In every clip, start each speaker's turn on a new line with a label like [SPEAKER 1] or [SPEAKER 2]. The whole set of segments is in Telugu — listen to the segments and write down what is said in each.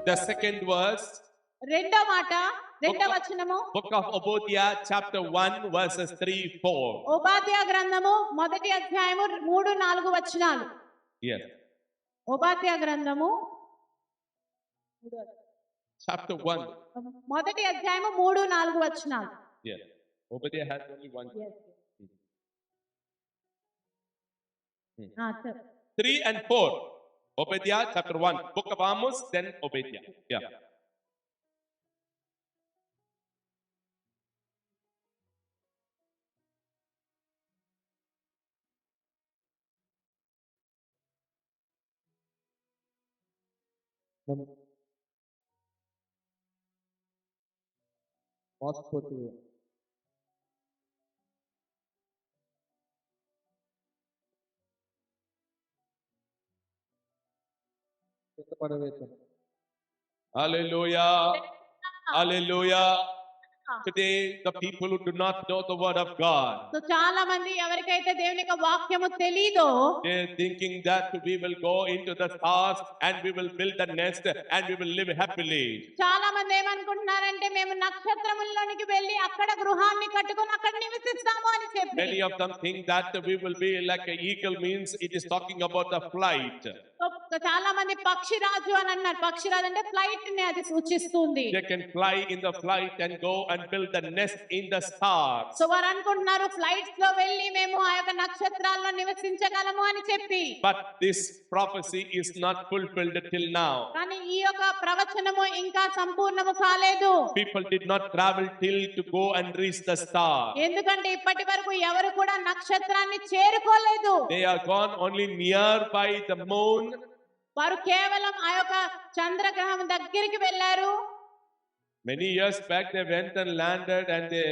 [SPEAKER 1] The second verse,
[SPEAKER 2] రెండో మాట, రెండో వచనము,
[SPEAKER 1] book of Obadiah chapter 1 verses 3-4.
[SPEAKER 2] ఓబాద్య గ్రంథము మొదటి అధ్యాయము 3-4 వచనాలు.
[SPEAKER 1] Yes.
[SPEAKER 2] ఓబాద్య గ్రంథము
[SPEAKER 1] Chapter 1.
[SPEAKER 2] మొదటి అధ్యాయము 3-4 వచనాలు.
[SPEAKER 1] Yes. Obadiah has only one.
[SPEAKER 2] Yes.
[SPEAKER 1] 3 and 4. Obadiah chapter 1. Book of Amos, then Obadiah. Yeah. Hallelujah. Hallelujah. Today, the people who do not know the word of God,
[SPEAKER 2] so చాలా మంది ఎవరికైతే దేవుని యొక్క వాక్యము తెలీదో,
[SPEAKER 1] they're thinking that we will go into the stars and we will build a nest and we will live happily.
[SPEAKER 2] చాలా మంది ఏమనుకుంటున్నారంటే మేము నక్షత్రముల్లోనికి వెళ్ళి అక్కడ గృహాన్ని కట్టుకొని అక్కడ నివసిస్తాము అని చెప్పి.
[SPEAKER 1] Many of them think that we will be like an eagle, means it is talking about the flight.
[SPEAKER 2] చాలా మంది పక్షిరాజు అని అన్నారు. పక్షిరాజు అంటే ఫ్లైట్ ని అది సూచిస్తుంది.
[SPEAKER 1] They can fly in the flight and go and build the nest in the stars.
[SPEAKER 2] So వారు అనుకుంటున్నారు ఫ్లైట్స్ లో వెళ్ళి మేము ఆ యొక్క నక్షత్రాల్లో నివసించగలము అని చెప్పి.
[SPEAKER 1] But this prophecy is not fulfilled till now.
[SPEAKER 2] కానీ ఈ యొక్క ప్రవచనము ఇంకా సంపూర్ణము కాలేదు.
[SPEAKER 1] People did not travel till to go and reach the star.
[SPEAKER 2] ఎందుకంటే ఇప్పటి వరకు ఎవరు కూడా నక్షత్రాన్ని చేరుకోలేదు.
[SPEAKER 1] They are gone only nearby the moon.
[SPEAKER 2] వారు కేవలం ఆ యొక్క చంద్రగ్రహం దగ్గరికి వెళ్ళారు.
[SPEAKER 1] Many years back they went and landed and they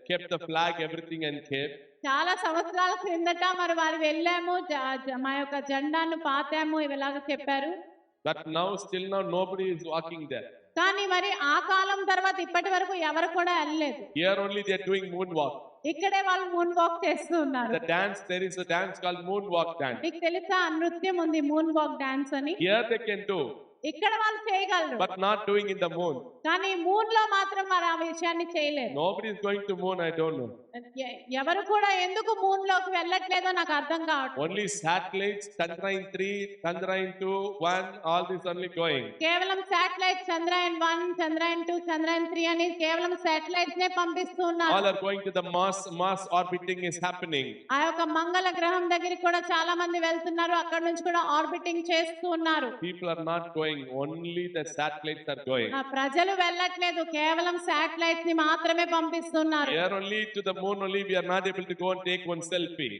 [SPEAKER 1] kept the flag, everything, and kept.
[SPEAKER 2] చాలా సంవత్సరాల క్రిందట మరి వారు వెళ్ళాము, మా యొక్క జెండాను పాతాము ఇలాగ చెప్పారు.
[SPEAKER 1] But now, still now, nobody is walking there.
[SPEAKER 2] కానీ మరి ఆ కాలం తర్వాత ఇప్పటి వరకు ఎవరు కూడా వెళ్ళలేదు.
[SPEAKER 1] Here only they are doing moonwalk.
[SPEAKER 2] ఇక్కడే వాళ్ళు మూన్ వాక్ చేస్తూ ఉన్నారు.
[SPEAKER 1] The dance, there is a dance called moonwalk dance.
[SPEAKER 2] మీకు తెలుసా ఆ నృత్యం ఉంది మూన్ వాక్ డాన్స్ అని.
[SPEAKER 1] Here they can do,
[SPEAKER 2] ఇక్కడ వాళ్ళు చేయగలరు,
[SPEAKER 1] but not doing in the moon.
[SPEAKER 2] కానీ మూన్ లో మాత్రం మరి ఆ విషయాన్ని చేయలేరు.
[SPEAKER 1] Nobody is going to moon, I don't know.
[SPEAKER 2] ఎవరు కూడా ఎందుకు మూన్ లోకి వెళ్ళట్లేదో నాకు అర్థం కావట్లేదు.
[SPEAKER 1] Only satellites, Chandrayaan 3, Chandrayaan 2, 1, all this only going.
[SPEAKER 2] కేవలం శాటిలైట్ చంద్రయాన్ 1, చంద్రయాన్ 2, చంద్రయాన్ 3 అని కేవలం శాటిలైట్స్ నే పంపిస్తూ ఉన్నారు.
[SPEAKER 1] All are going to the Mars orbiting is happening.
[SPEAKER 2] ఆ యొక్క మంగళ గ్రహం దగ్గరికి కూడా చాలా మంది వెళ్తున్నారు. అక్కడ నుంచి కూడా ఆర్బిటింగ్ చేస్తూ ఉన్నారు.
[SPEAKER 1] People are not going, only the satellites are going.
[SPEAKER 2] ఆ ప్రజలు వెళ్ళట్లేదు, కేవలం శాటిలైట్స్ ని మాత్రమే పంపిస్తున్నారు.
[SPEAKER 1] Here only to the moon only we are not able to go and take one selfie.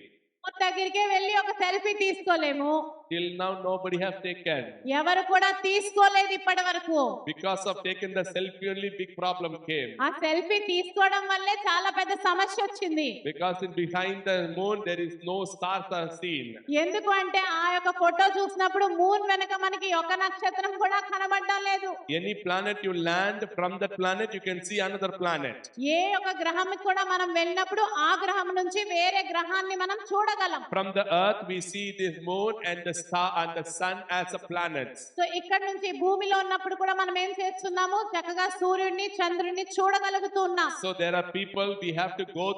[SPEAKER 2] దగ్గరికే వెళ్ళి ఒక సెల్ఫీ తీసుకోలేము.
[SPEAKER 1] Till now nobody have taken.
[SPEAKER 2] ఎవరు కూడా తీసుకోలేదు ఇప్పటి వరకు.
[SPEAKER 1] Because of taking the selfie only big problem came.
[SPEAKER 2] ఆ సెల్ఫీ తీసుకోవడం వల్లే చాలా పెద్ద సమస్య వచ్చింది.
[SPEAKER 1] Because in behind the moon there is no stars are seen.
[SPEAKER 2] ఎందుకు అంటే ఆ యొక్క ఫోటో చూసినప్పుడు మూన్ వెనక మనకి ఒక నక్షత్రం కూడా కనబడడం లేదు.
[SPEAKER 1] Any planet you land, from that planet you can see another planet.
[SPEAKER 2] ఏ ఒక గ్రహం కూడా మనం వెళ్ళినప్పుడు ఆ గ్రహం నుంచి వేరే గ్రహాన్ని మనం చూడగలం.
[SPEAKER 1] From the earth we see this moon and the star and the sun as a planets.
[SPEAKER 2] So ఇక్కడ నుంచి భూమిలో ఉన్నప్పుడు కూడా మనం ఏం చేస్తున్నాము, చక్కగా సూర్యుడిని చంద్రుడిని చూడగలుగుతున్నాం.
[SPEAKER 1] So there are people we have to go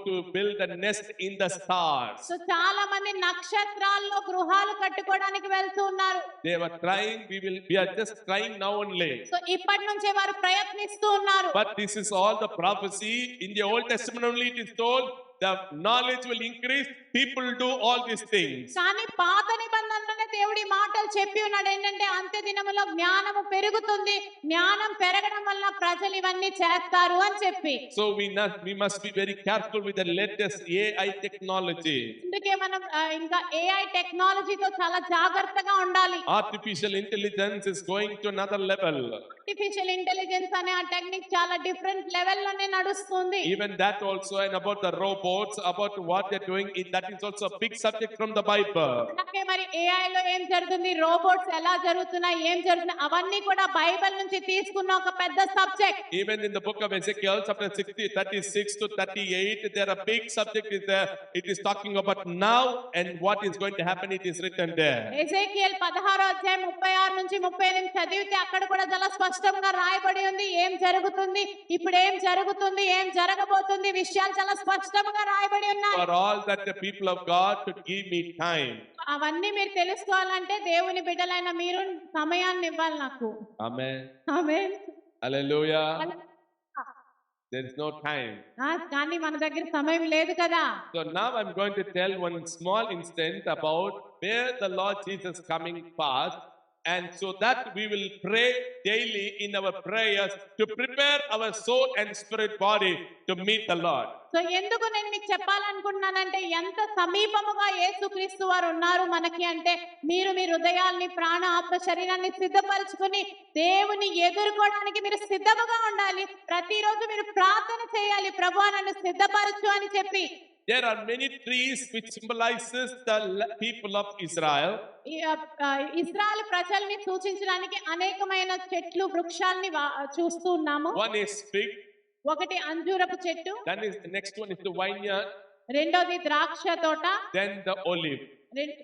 [SPEAKER 1] to build a nest in the stars.
[SPEAKER 2] So చాలా మంది నక్షత్రాల్లో గృహాలు కట్టుకోవడానికి వెళ్తూ ఉన్నారు.
[SPEAKER 1] They were trying, we are just trying now only.
[SPEAKER 2] So ఇప్పటి నుంచే వారు ప్రయత్నిస్తూ ఉన్నారు.
[SPEAKER 1] But this is all the prophecy in the Old Testament only. It is told the knowledge will increase, people do all these things.
[SPEAKER 2] కానీ పాత నిబంధనలోనే దేవుడి మాటలు చెప్పి ఉన్నాడు ఏంటంటే అంత్య దినములో జ్ఞానము పెరుగుతుంది, జ్ఞానం పెరగడం వల్ల ప్రజలు ఇవన్నీ చేస్తారు అని చెప్పి.
[SPEAKER 1] So we must be very careful with the latest AI technology.
[SPEAKER 2] అందుకే మనం ఇంకా AI టెక్నాలజీతో చాలా జాగ్రత్తగా ఉండాలి.
[SPEAKER 1] Artificial intelligence is going to another level.
[SPEAKER 2] Artificial intelligence అనే ఆ టెక్నిక్ చాలా డిఫరెంట్ లెవెల్ లోనే నడుస్తుంది.
[SPEAKER 1] Even that also, and about the robots, about what they're doing, that is also a big subject from the Bible.
[SPEAKER 2] అలాగే మరి AI లో ఏం జరుగుతుంది, రోబోట్స్ ఎలా జరుగుతున్నాయి, ఏం జరుగుతుంది, అవన్నీ కూడా బైబిల్ నుంచి తీసుకున్న ఒక పెద్ద subject.
[SPEAKER 1] Even in the book of Ezekiel, chapter 60, 36 to 38, there are big subject is there. It is talking about now and what is going to happen. It is written there.
[SPEAKER 2] ఎజేకియల్ 16వ అధ్యాయం 36 నుంచి 38 చదివితే అక్కడ కూడా చాలా స్పష్టంగా రాయబడి ఉంది ఏం జరుగుతుంది, ఇప్పుడు ఏం జరుగుతుంది, ఏం జరగబోతుంది, విషయాలు చాలా స్పష్టంగా రాయబడి ఉన్నాయి.
[SPEAKER 1] For all that the people of God to give me time.
[SPEAKER 2] అవన్నీ మీరు తెలుసుకోవాలంటే దేవుని బిడ్డలైన మీరు సమయాన్ని ఇవ్వాలి నాకు.
[SPEAKER 1] Amen.
[SPEAKER 2] Amen.
[SPEAKER 1] Hallelujah. There is no time.
[SPEAKER 2] కానీ మన దగ్గర సమయం లేదు కదా.
[SPEAKER 1] So now I'm going to tell one small instance about where the Lord Jesus coming fast, and so that we will pray daily in our prayers to prepare our soul and spirit body to meet the Lord.
[SPEAKER 2] So ఎందుకు నేను మీకు చెప్పాలనుకుంటున్నానంటే ఎంత సమీపముగా యేసుక్రీస్తు వారు ఉన్నారు మనకి అంటే మీరు మీ హృదయాల్ని, ప్రాణ, ఆత్మ, శరీరాన్ని సిద్ధపరచుకుని దేవుని ఎదుర్కోవడానికి మీరు సిద్ధముగా ఉండాలి. ప్రతిరోజు మీరు ప్రార్థన చేయాలి, ప్రభువా నన్ను సిద్ధపరచు అని చెప్పి.
[SPEAKER 1] There are many trees which symbolizes the people of Israel.
[SPEAKER 2] ఇశ్రాయేలు ప్రజల్ని సూచించడానికి అనేకమైన చెట్లు, వృక్షాల్ని చూస్తూ ఉన్నాము.
[SPEAKER 1] One is fig.
[SPEAKER 2] ఒకటి అంజూరపు చెట్టు.
[SPEAKER 1] Then is the next one is the vineyard.
[SPEAKER 2] రెండోది ద్రాక్ష తోట.
[SPEAKER 1] Then the olive.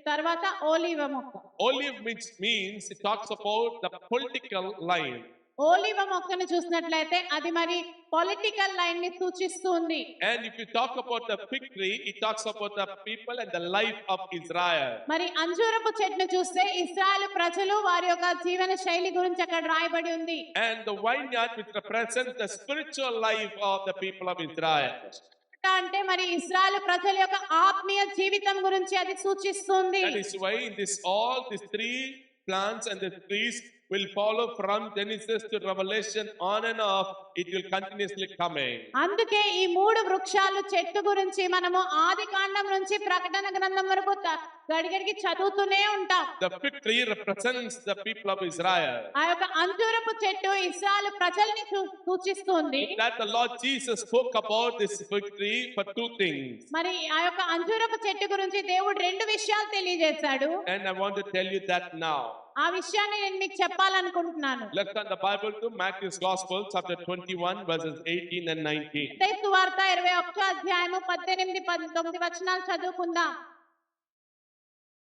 [SPEAKER 2] తర్వాత ఓలివ మొక్క.
[SPEAKER 1] Olive which means it talks about the political line.
[SPEAKER 2] ఓలివ మొక్కను చూసినట్లయితే అది మరి పొలిటికల్ లైన్ ని సూచిస్తుంది.
[SPEAKER 1] And if you talk about the fig tree, it talks about the people and the life of Israel.
[SPEAKER 2] మరి అంజూరపు చెట్టును చూస్తే ఇశ్రాయేలు ప్రజలు వారి యొక్క జీవన శైలి గురించి అక్కడ రాయబడి ఉంది.
[SPEAKER 1] And the vineyard which represents the spiritual life of the people of Israel.
[SPEAKER 2] అంటే మరి ఇశ్రాయేలు ప్రజల యొక్క ఆత్మీయ జీవితం గురించి అది సూచిస్తుంది.
[SPEAKER 1] That is why in this all these three plants and the trees will follow from Genesis to Revelation on and off. It will continuously coming.
[SPEAKER 2] అందుకే ఈ మూడు వృక్షాలు చెట్టు గురించి మనము ఆది కాండం నుంచి ప్రకటన గ్రంథం వరకు గడిగడికి చదువుతూనే ఉంటాం.
[SPEAKER 1] The fig tree represents the people of Israel.
[SPEAKER 2] ఆ యొక్క అంజూరపు చెట్టు ఇశ్రాయేలు ప్రజల్ని సూచిస్తుంది.
[SPEAKER 1] That the Lord Jesus spoke about this fig tree for two things.
[SPEAKER 2] మరి ఆ యొక్క అంజూరపు చెట్టు గురించి దేవుడు రెండు విషయాలు తెలియజేశాడు.
[SPEAKER 1] And I want to tell you that now.
[SPEAKER 2] ఆ విషయాన్ని నేను మీకు చెప్పాలనుకుంటున్నాను.
[SPEAKER 1] Let's turn the Bible to Matthew's Gospel, chapter 21, verses 18 and 19.
[SPEAKER 2] మత్తయి సువార్త 21వ అధ్యాయము 18, 19 వచనాలు చదువుకుందాం.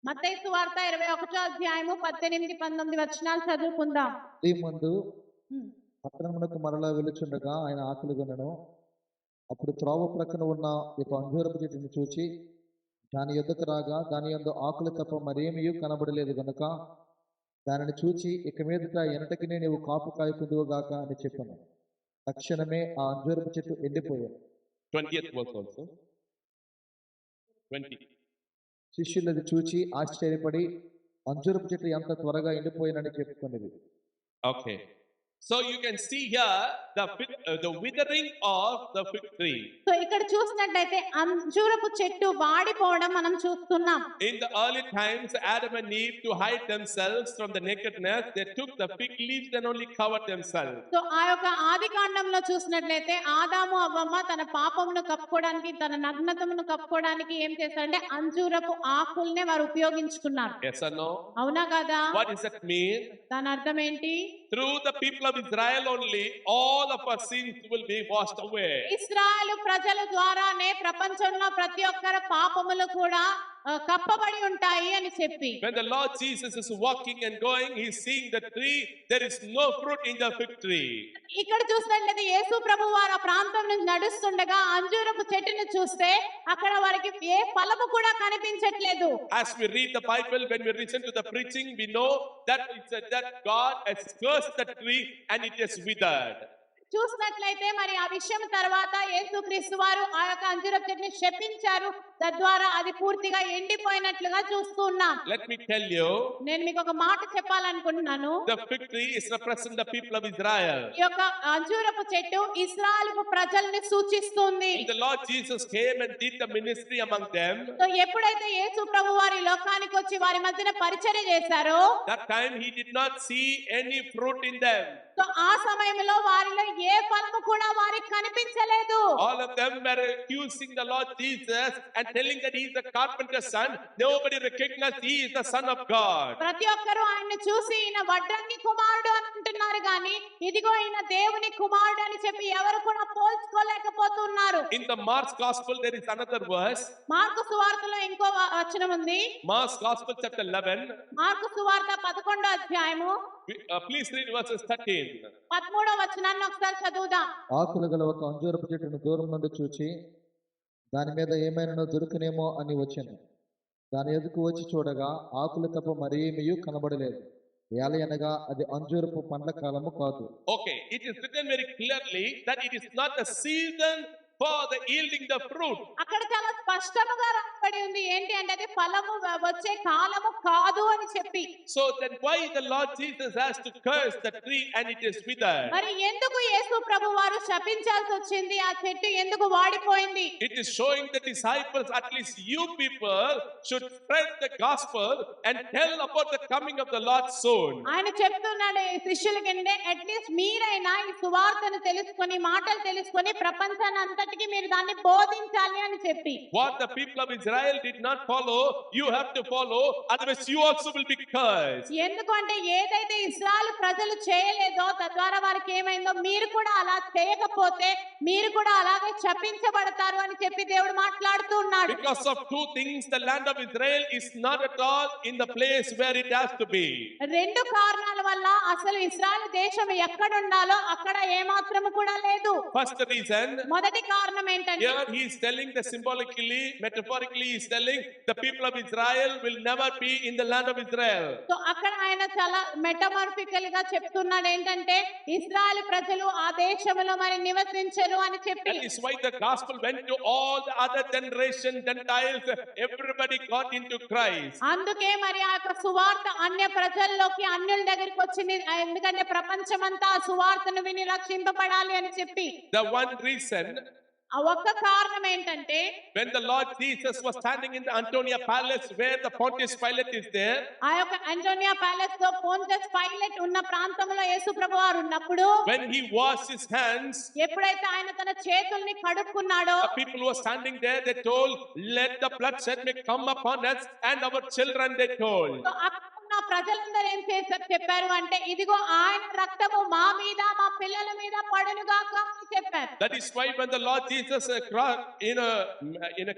[SPEAKER 2] మత్తయి సువార్త 21వ అధ్యాయము 18, 19 వచనాలు చదువుకుందాం.
[SPEAKER 3] ఈ ముందు పట్టణమునకు మరలా వెలుచుండగా ఆయన ఆకలిగొనెను. అప్పుడు త్రోవ ప్రక్కన ఉన్న ఒక అంజూరపు చెట్టును చూచి దాని యొద్దకు రాగా దాని యందు ఆకులు తప్ప మరేమీ కనబడలేదు గనుక దానిని చూచి ఇక మీదట ఎనటకి నీవు కాపు కాయకుందువుగాక అని చెప్పాను. తక్షణమే ఆ అంజూరపు చెట్టు ఎండిపోయాను.
[SPEAKER 1] 20th verse also. 20.
[SPEAKER 3] శిష్యులు అది చూచి ఆశ్చర్యపడి అంజూరపు చెట్టు ఎంత త్వరగా ఎండిపోయినని చెప్పుకునేది.
[SPEAKER 1] Okay. So you can see here the withering of the fig tree.
[SPEAKER 2] So ఇక్కడ చూసినట్లయితే అంజూరపు చెట్టు వాడిపోవడం మనం చూస్తున్నాం.
[SPEAKER 1] In the early times, Adam and Eve, to hide themselves from the nakedness, they took the fig leaves and only covered themselves.
[SPEAKER 2] So ఆ యొక్క ఆది కాండంలో చూసినట్లయితే ఆదాము అవ్వమ్మ తన పాపమును కప్పుకోవడానికి, తన నగ్నతమును కప్పుకోవడానికి ఏం చేశారంటే అంజూరపు ఆకుల్నే వారు ఉపయోగించుకున్నారు.
[SPEAKER 1] Yes or no?
[SPEAKER 2] అవునా కదా?
[SPEAKER 1] What does that mean?
[SPEAKER 2] దాని అర్థం ఏంటి?
[SPEAKER 1] Through the people of Israel only, all of our sins will be washed away.
[SPEAKER 2] ఇశ్రాయేలు ప్రజల ద్వారానే ప్రపంచంలో ప్రతి ఒక్కరి పాపములు కూడా కప్పబడి ఉంటాయి అని చెప్పి.
[SPEAKER 1] When the Lord Jesus is walking and going, he is seeing the tree, there is no fruit in the fig tree.
[SPEAKER 2] ఇక్కడ చూసినట్లయితే యేసు ప్రభు వారు ఆ ప్రాంతం నుంచి నడుస్తుండగా అంజూరపు చెట్టును చూస్తే అక్కడ వారికి ఏ ఫలము కూడా కనిపించట్లేదు.
[SPEAKER 1] As we read the Bible, when we listen to the preaching, we know that it's that God has cursed the tree and it is withered.
[SPEAKER 2] చూసినట్లయితే మరి ఆ విషయం తర్వాత యేసుక్రీస్తు వారు ఆ యొక్క అంజూరపు చెట్టుని శపించారు. తద్వారా అది పూర్తిగా ఎండిపోయినట్లుగా చూస్తున్నాం.
[SPEAKER 1] Let me tell you,
[SPEAKER 2] నేను మీకు ఒక మాట చెప్పాలనుకుంటున్నాను.
[SPEAKER 1] the fig tree is represent the people of Israel.
[SPEAKER 2] ఈ యొక్క అంజూరపు చెట్టు ఇశ్రాయేలు ప్రజల్ని సూచిస్తుంది.
[SPEAKER 1] The Lord Jesus came and did the ministry among them.
[SPEAKER 2] So ఎప్పుడైతే యేసు ప్రభు వారి లోకానికి వచ్చి వారి మధ్యన పరిచర్య చేశారో,
[SPEAKER 1] That time he did not see any fruit in them.
[SPEAKER 2] So ఆ సమయంలో వారిలో ఏ ఫలము కూడా వారికి కనిపించలేదు.
[SPEAKER 1] All of them were accusing the Lord Jesus and telling that he is the carpenter's son, nobody recognized he is the son of God.
[SPEAKER 2] ప్రతి ఒక్కరూ ఆయన్ని చూసి ఈయన వడ్రంగి కుమారుడు అని అంటున్నారు గాని ఇదిగో ఈయన దేవుని కుమారుడు అని చెప్పి ఎవరు కూడా పోల్చుకోలేకపోతున్నారు.
[SPEAKER 1] In the Mark's gospel there is another verse.
[SPEAKER 2] Mark సువార్తలో ఇంకో వచనం ఉంది.
[SPEAKER 1] Mark's gospel chapter 11.
[SPEAKER 2] మార్కు సువార్త 11వ అధ్యాయము
[SPEAKER 1] Please read verses 13.
[SPEAKER 2] 13వ వచనాన్ని ఒకసారి చదువుదాం.
[SPEAKER 3] ఆకులు గల ఒక అంజూరపు చెట్టును దూరం నుండి చూచి దాని మీద ఏమైనా దొరుకునేమో అని వచ్చాను. దాని ఎదుకు వచ్చి చూడగా ఆకులు తప్ప మరేమీ కనబడలేదు. ఏలయనగా అది అంజూరపు పండ్ల కాలము కాదు.
[SPEAKER 1] Okay, it is written very clearly that it is not the season for the yielding the fruit.
[SPEAKER 2] అక్కడ చాలా స్పష్టంగా రాయబడి ఉంది ఏంటి అంటే అది ఫలము వచ్చే కాలము కాదు అని చెప్పి.
[SPEAKER 1] So then why the Lord Jesus has to curse the tree and it is withered?
[SPEAKER 2] మరి ఎందుకు యేసు ప్రభువారు శపించాల్సి వచ్చింది? ఆ చెట్టు ఎందుకు వాడిపోయింది?
[SPEAKER 1] It is showing the disciples, at least you people should spread the gospel and tell about the coming of the Lord soon.
[SPEAKER 2] ఆయన చెప్తున్నాడు శిష్యులకి అట్లీస్ట్ మీరైనా ఈ సువార్తను తెలుసుకొని మాటలు తెలుసుకొని ప్రపంచాన్ని అంతటికి మీరు దాన్ని బోధించాలి అని చెప్పి.
[SPEAKER 1] What the people of Israel did not follow, you have to follow, otherwise you also will be cursed.
[SPEAKER 2] ఎందుకంటే ఏదైతే ఇశ్రాయేలు ప్రజలు చేయలేదో తద్వారా వారికి ఏమైందో మీరు కూడా అలా చేయకపోతే మీరు కూడా అలాగే శపించబడతారు అని చెప్పి దేవుడు మాట్లాడుతూ ఉన్నాడు.
[SPEAKER 1] Because of two things, the land of Israel is not at all in the place where it has to be.
[SPEAKER 2] రెండు కారణాల వల్ల అసలు ఇశ్రాయేలు దేశం ఎక్కడ ఉండాలో అక్కడ ఏమాత్రము కూడా లేదు.
[SPEAKER 1] First reason,
[SPEAKER 2] మొదటి కారణం ఏంటంటే
[SPEAKER 1] here he is telling the symbolically, metaphorically he is telling the people of Israel will never be in the land of Israel.
[SPEAKER 2] So అక్కడ ఆయన చాలా మెటమార్ఫికల్ గా చెప్తున్నాడు ఏంటంటే ఇశ్రాయేలు ప్రజలు ఆ దేశంలో మరి నివసించరు అని చెప్పి.
[SPEAKER 1] That is why the gospel went to all the other generation, Gentiles, everybody got into Christ.
[SPEAKER 2] అందుకే మరి ఆ యొక్క సువార్త అన్య ప్రజల్లోకి అన్యుల దగ్గరికి వచ్చింది. ఎందుకంటే ప్రపంచమంతా ఆ సువార్తను విని రక్షింపబడాలి అని చెప్పి.
[SPEAKER 1] The one reason,
[SPEAKER 2] ఆ ఒక్క కారణం ఏంటంటే
[SPEAKER 1] when the Lord Jesus was standing in the Antonia Palace where the Pontius Pilate is there,
[SPEAKER 2] ఆ యొక్క అంటోనియా ప్యాలెస్ లో పోంటస్ పైలట్ ఉన్న ప్రాంతంలో యేసు ప్రభువారు ఉన్నప్పుడు
[SPEAKER 1] when he washed his hands,
[SPEAKER 2] ఎప్పుడైతే ఆయన తన చేతుల్ని కడుక్కున్నాడో
[SPEAKER 1] the people who were standing there, they told, let the bloodshed may come upon us and our children, they told.
[SPEAKER 2] So అక్కడ ఉన్న ప్రజలందరూ ఏం చేశారు చెప్పారు అంటే ఇదిగో ఆయన రక్తము మా మీద మా పిల్లల మీద పడునుగాక అని చెప్పారు.
[SPEAKER 1] That is why when the Lord Jesus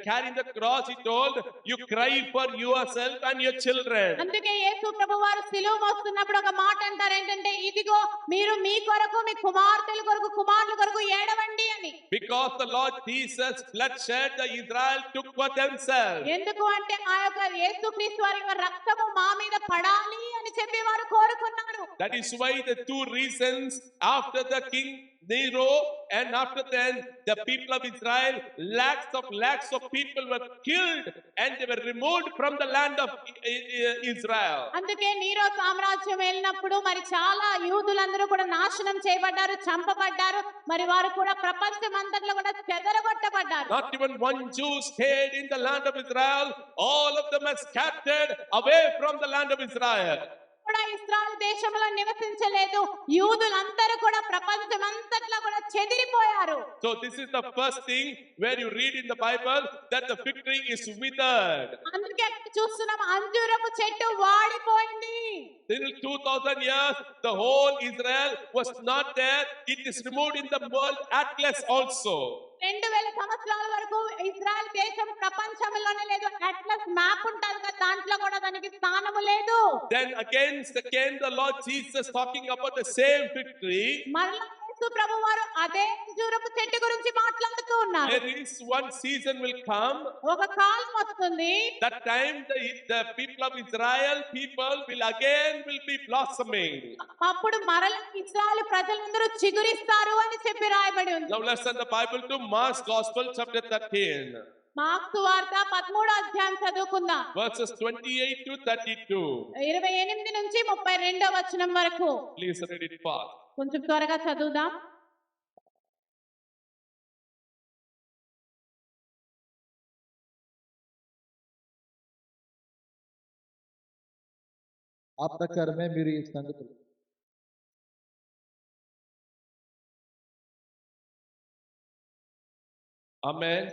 [SPEAKER 1] carrying the cross, he told, you cry for yourself and your children.
[SPEAKER 2] అందుకే యేసు ప్రభువారు సిలువ మోస్తున్నప్పుడు ఒక మాట అంటారు ఏంటంటే ఇదిగో మీరు మీ కొరకు మీ కుమార్తెల కొరకు కుమారుల కొరకు ఏడవండి అని.
[SPEAKER 1] Because the Lord Jesus bloodshed, the Israel took for themselves.
[SPEAKER 2] ఎందుకు అంటే ఆ యొక్క యేసుక్రీస్తు వారి యొక్క రక్తము మా మీద పడాలి అని చెప్పి వారు కోరుకున్నారు.
[SPEAKER 1] That is why the two reasons, after the king Nero and after then the people of Israel, lakhs of people were killed and they were removed from the land of Israel.
[SPEAKER 2] అందుకే నీరో సామ్రాజ్యం వెళ్ళినప్పుడు మరి చాలా యూదులందరూ కూడా నాశనం చేయబడ్డారు, చంపబడ్డారు. మరి వారు కూడా ప్రపంచం అంతట్లో కూడా చెదరగొట్టబడ్డారు.
[SPEAKER 1] Not even one Jew stayed in the land of Israel. All of them are scattered away from the land of Israel.
[SPEAKER 2] కూడా ఇశ్రాయేలు దేశంలో నివసించలేదు. యూదులందరూ కూడా ప్రపంచం అంతట్లో కూడా చెదిరిపోయారు.
[SPEAKER 1] So this is the first thing where you read in the Bible that the fig tree is withered.
[SPEAKER 2] అందుకే అక్కడ చూస్తున్నాం అంజూరపు చెట్టు వాడిపోయింది.
[SPEAKER 1] Till 2000 years, the whole Israel was not there. It is removed in the world atlas also.
[SPEAKER 2] 2000 సంవత్సరాల వరకు ఇశ్రాయేల్ దేశం ప్రపంచంలోనే లేదు. అట్లస్ మ్యాప్ ఉంటుంది కదా దాంట్లో కూడా దానికి స్థానము లేదు.
[SPEAKER 1] Then again the Lord Jesus talking about the same fig tree.
[SPEAKER 2] మరలా యేసు ప్రభువారు అదే అంజూరపు చెట్టు గురించి మాట్లాడుతూ ఉన్నారు.
[SPEAKER 1] There is one season will come.
[SPEAKER 2] ఒక కాలం వస్తుంది.
[SPEAKER 1] That time the people of Israel will be blossoming.
[SPEAKER 2] అప్పుడు మరలా ఇశ్రాయేలు ప్రజలందరూ చిగురిస్తారు అని చెప్పి రాయబడి ఉంది.
[SPEAKER 1] Now let's turn the Bible to Mark's Gospel chapter 13.
[SPEAKER 2] Mark సువార్త 13వ అధ్యాయం చదువుకుందాం.
[SPEAKER 1] Verses 28 to 32.
[SPEAKER 2] 28 నుంచి 32వ వచనం వరకు.
[SPEAKER 1] Please read it fast.
[SPEAKER 2] కొంచెం త్వరగా చదువుదాం.
[SPEAKER 3] ఆ ప్రకారమే మీరు ఈ సంగతులు
[SPEAKER 1] Amen.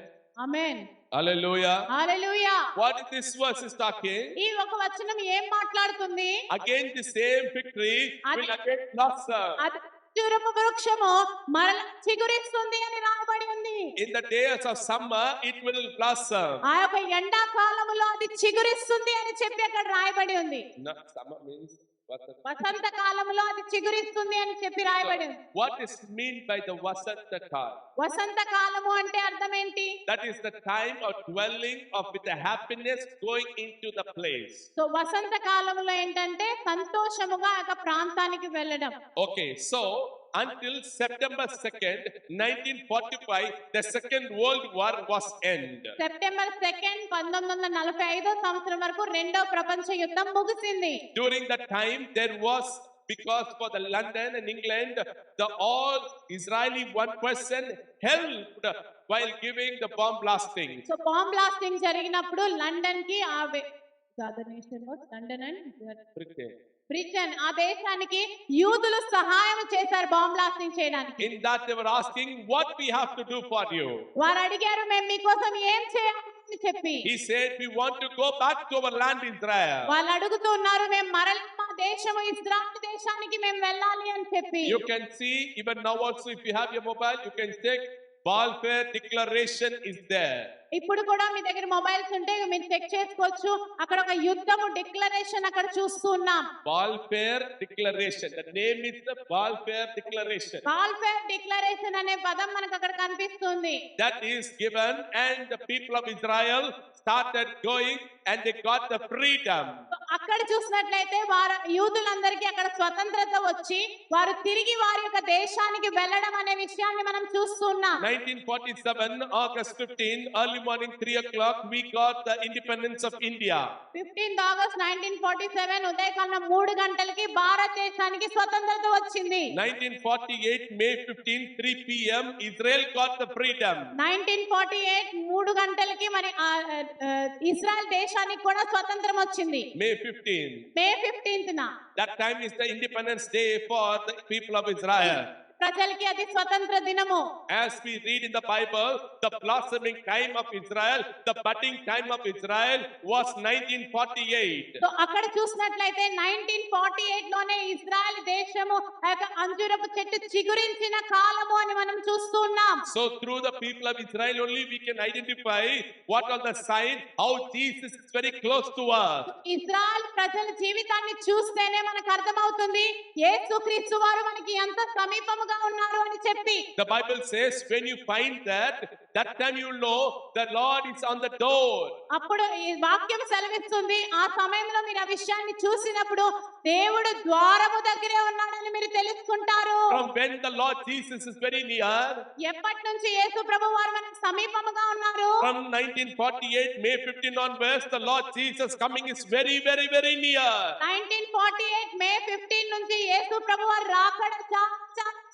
[SPEAKER 2] Amen.
[SPEAKER 1] Hallelujah.
[SPEAKER 2] Hallelujah.
[SPEAKER 1] What is this verse is talking?
[SPEAKER 2] ఈ ఒక వచనం ఏం మాట్లాడుతుంది?
[SPEAKER 1] Again the same fig tree will again blossom.
[SPEAKER 2] అది అంజూరపు వృక్షము మరల చిగురిస్తుంది అని రాయబడి ఉంది.
[SPEAKER 1] In the days of summer it will blossom.
[SPEAKER 2] ఆ యొక్క ఎండాకాలములో అది చిగురిస్తుంది అని చెప్పి అక్కడ రాయబడి ఉంది.
[SPEAKER 1] No, summer means
[SPEAKER 2] వసంత కాలములో అది చిగురిస్తుంది అని చెప్పి రాయబడి ఉంది.
[SPEAKER 1] what is mean by the Vasanta kaal?
[SPEAKER 2] వసంత కాలము అంటే అర్థం ఏంటి?
[SPEAKER 1] That is the time of dwelling of with the happiness going into the place.
[SPEAKER 2] సో వసంత కాలములో ఏంటంటే సంతోషముగా ఆ యొక్క ప్రాంతానికి వెళ్ళడం.
[SPEAKER 1] Okay, so until September 2nd, 1945, the Second World War was end.
[SPEAKER 2] September 2 1945 సంవత్సరం వరకు రెండో ప్రపంచ యుద్ధం ముగిసింది.
[SPEAKER 1] During that time, there was, because for the London and England, the all Israeli one person helped while giving the bomb blasting.
[SPEAKER 2] So bomb blasting జరిగినప్పుడు లండన్ కి లండన్ అండ్ బ్రిటన్ ఆ దేశానికి యూదులు సహాయం చేశారు బాంబ్ బ్లాస్టింగ్ చేయడానికి.
[SPEAKER 1] In that they were asking, what we have to do for you?
[SPEAKER 2] వారు అడిగారు మేము మీకోసం ఏం చేయాలి అని చెప్పి.
[SPEAKER 1] He said, we want to go back to our land Israel.
[SPEAKER 2] వాళ్ళు అడుగుతూ ఉన్నారు మేము మరలా మా దేశము ఇజ్రాయెల్ దేశానికి మేము వెళ్ళాలి అని చెప్పి.
[SPEAKER 1] You can see even now also, if you have your mobile, you can check warfare declaration is there.
[SPEAKER 2] ఇప్పుడు కూడా మీ దగ్గర మొబైల్స్ ఉంటే మీరు చెక్ చేసుకోవచ్చు. అక్కడ ఒక యుద్ధము డిక్లరేషన్ అక్కడ చూస్తూ ఉన్నాం.
[SPEAKER 1] Warfare declaration. The name is the warfare declaration.
[SPEAKER 2] Warfare declaration అనే పదం మనకు అక్కడ కనిపిస్తుంది.
[SPEAKER 1] That is given, and the people of Israel started going and they got the freedom.
[SPEAKER 2] అక్కడ చూసినట్లయితే వారు యూదులందరికీ అక్కడ స్వతంత్రత వచ్చి వారు తిరిగి వారి యొక్క దేశానికి వెళ్ళడం అనే విషయాన్ని మనం చూస్తున్నాం.
[SPEAKER 1] 1947 August 15 early morning 3 o'clock we got the independence of India.
[SPEAKER 2] 15th August 1947 ఉదయకాలం 3 గంటలకి భారతదేశానికి స్వతంత్రత వచ్చింది.
[SPEAKER 1] 1948 May 15 3 p.m. Israel got the freedom.
[SPEAKER 2] 1948 3 గంటలకి మరి ఇజ్రాయెల్ దేశానికి కూడా స్వతంత్రం వచ్చింది.
[SPEAKER 1] May 15.
[SPEAKER 2] మే 15th న.
[SPEAKER 1] That time is the Independence Day for the people of Israel.
[SPEAKER 2] ప్రజలకి అది స్వతంత్ర దినము.
[SPEAKER 1] As we read in the Bible, the blossoming time of Israel, the budding time of Israel was 1948.
[SPEAKER 2] So అక్కడ చూసినట్లయితే 1948 లోనే ఇజ్రాయెల్ దేశము ఆ యొక్క అంజూరపు చెట్టు చిగురించిన కాలము అని మనం చూస్తూ ఉన్నాం.
[SPEAKER 1] So through the people of Israel only we can identify what are the signs how Jesus is very close to us.
[SPEAKER 2] Israel ప్రజల జీవితాన్ని చూస్తేనే మనకు అర్థమవుతుంది యేసుక్రీస్తు వారు మనకి ఎంత సమీపముగా ఉన్నారు అని చెప్పి.
[SPEAKER 1] The Bible says when you find that time you will know the Lord is on the door.
[SPEAKER 2] అప్పుడు ఈ వాక్యం సెలవిస్తుంది ఆ సమయంలో మీరు ఆ విషయాన్ని చూసినప్పుడు దేవుడు ద్వారము దగ్గరే ఉన్నాడని మీరు తెలుసుకుంటారు.
[SPEAKER 1] From when the Lord Jesus is very near.
[SPEAKER 2] ఎప్పటి నుంచి యేసు ప్రభువు వారు మనకు సమీపముగా ఉన్నారు?
[SPEAKER 1] From 1948 May 15 onwards the Lord Jesus coming is very very very near.
[SPEAKER 2] 1948 మే 15 నుంచి యేసు ప్రభువు వారు రాకడ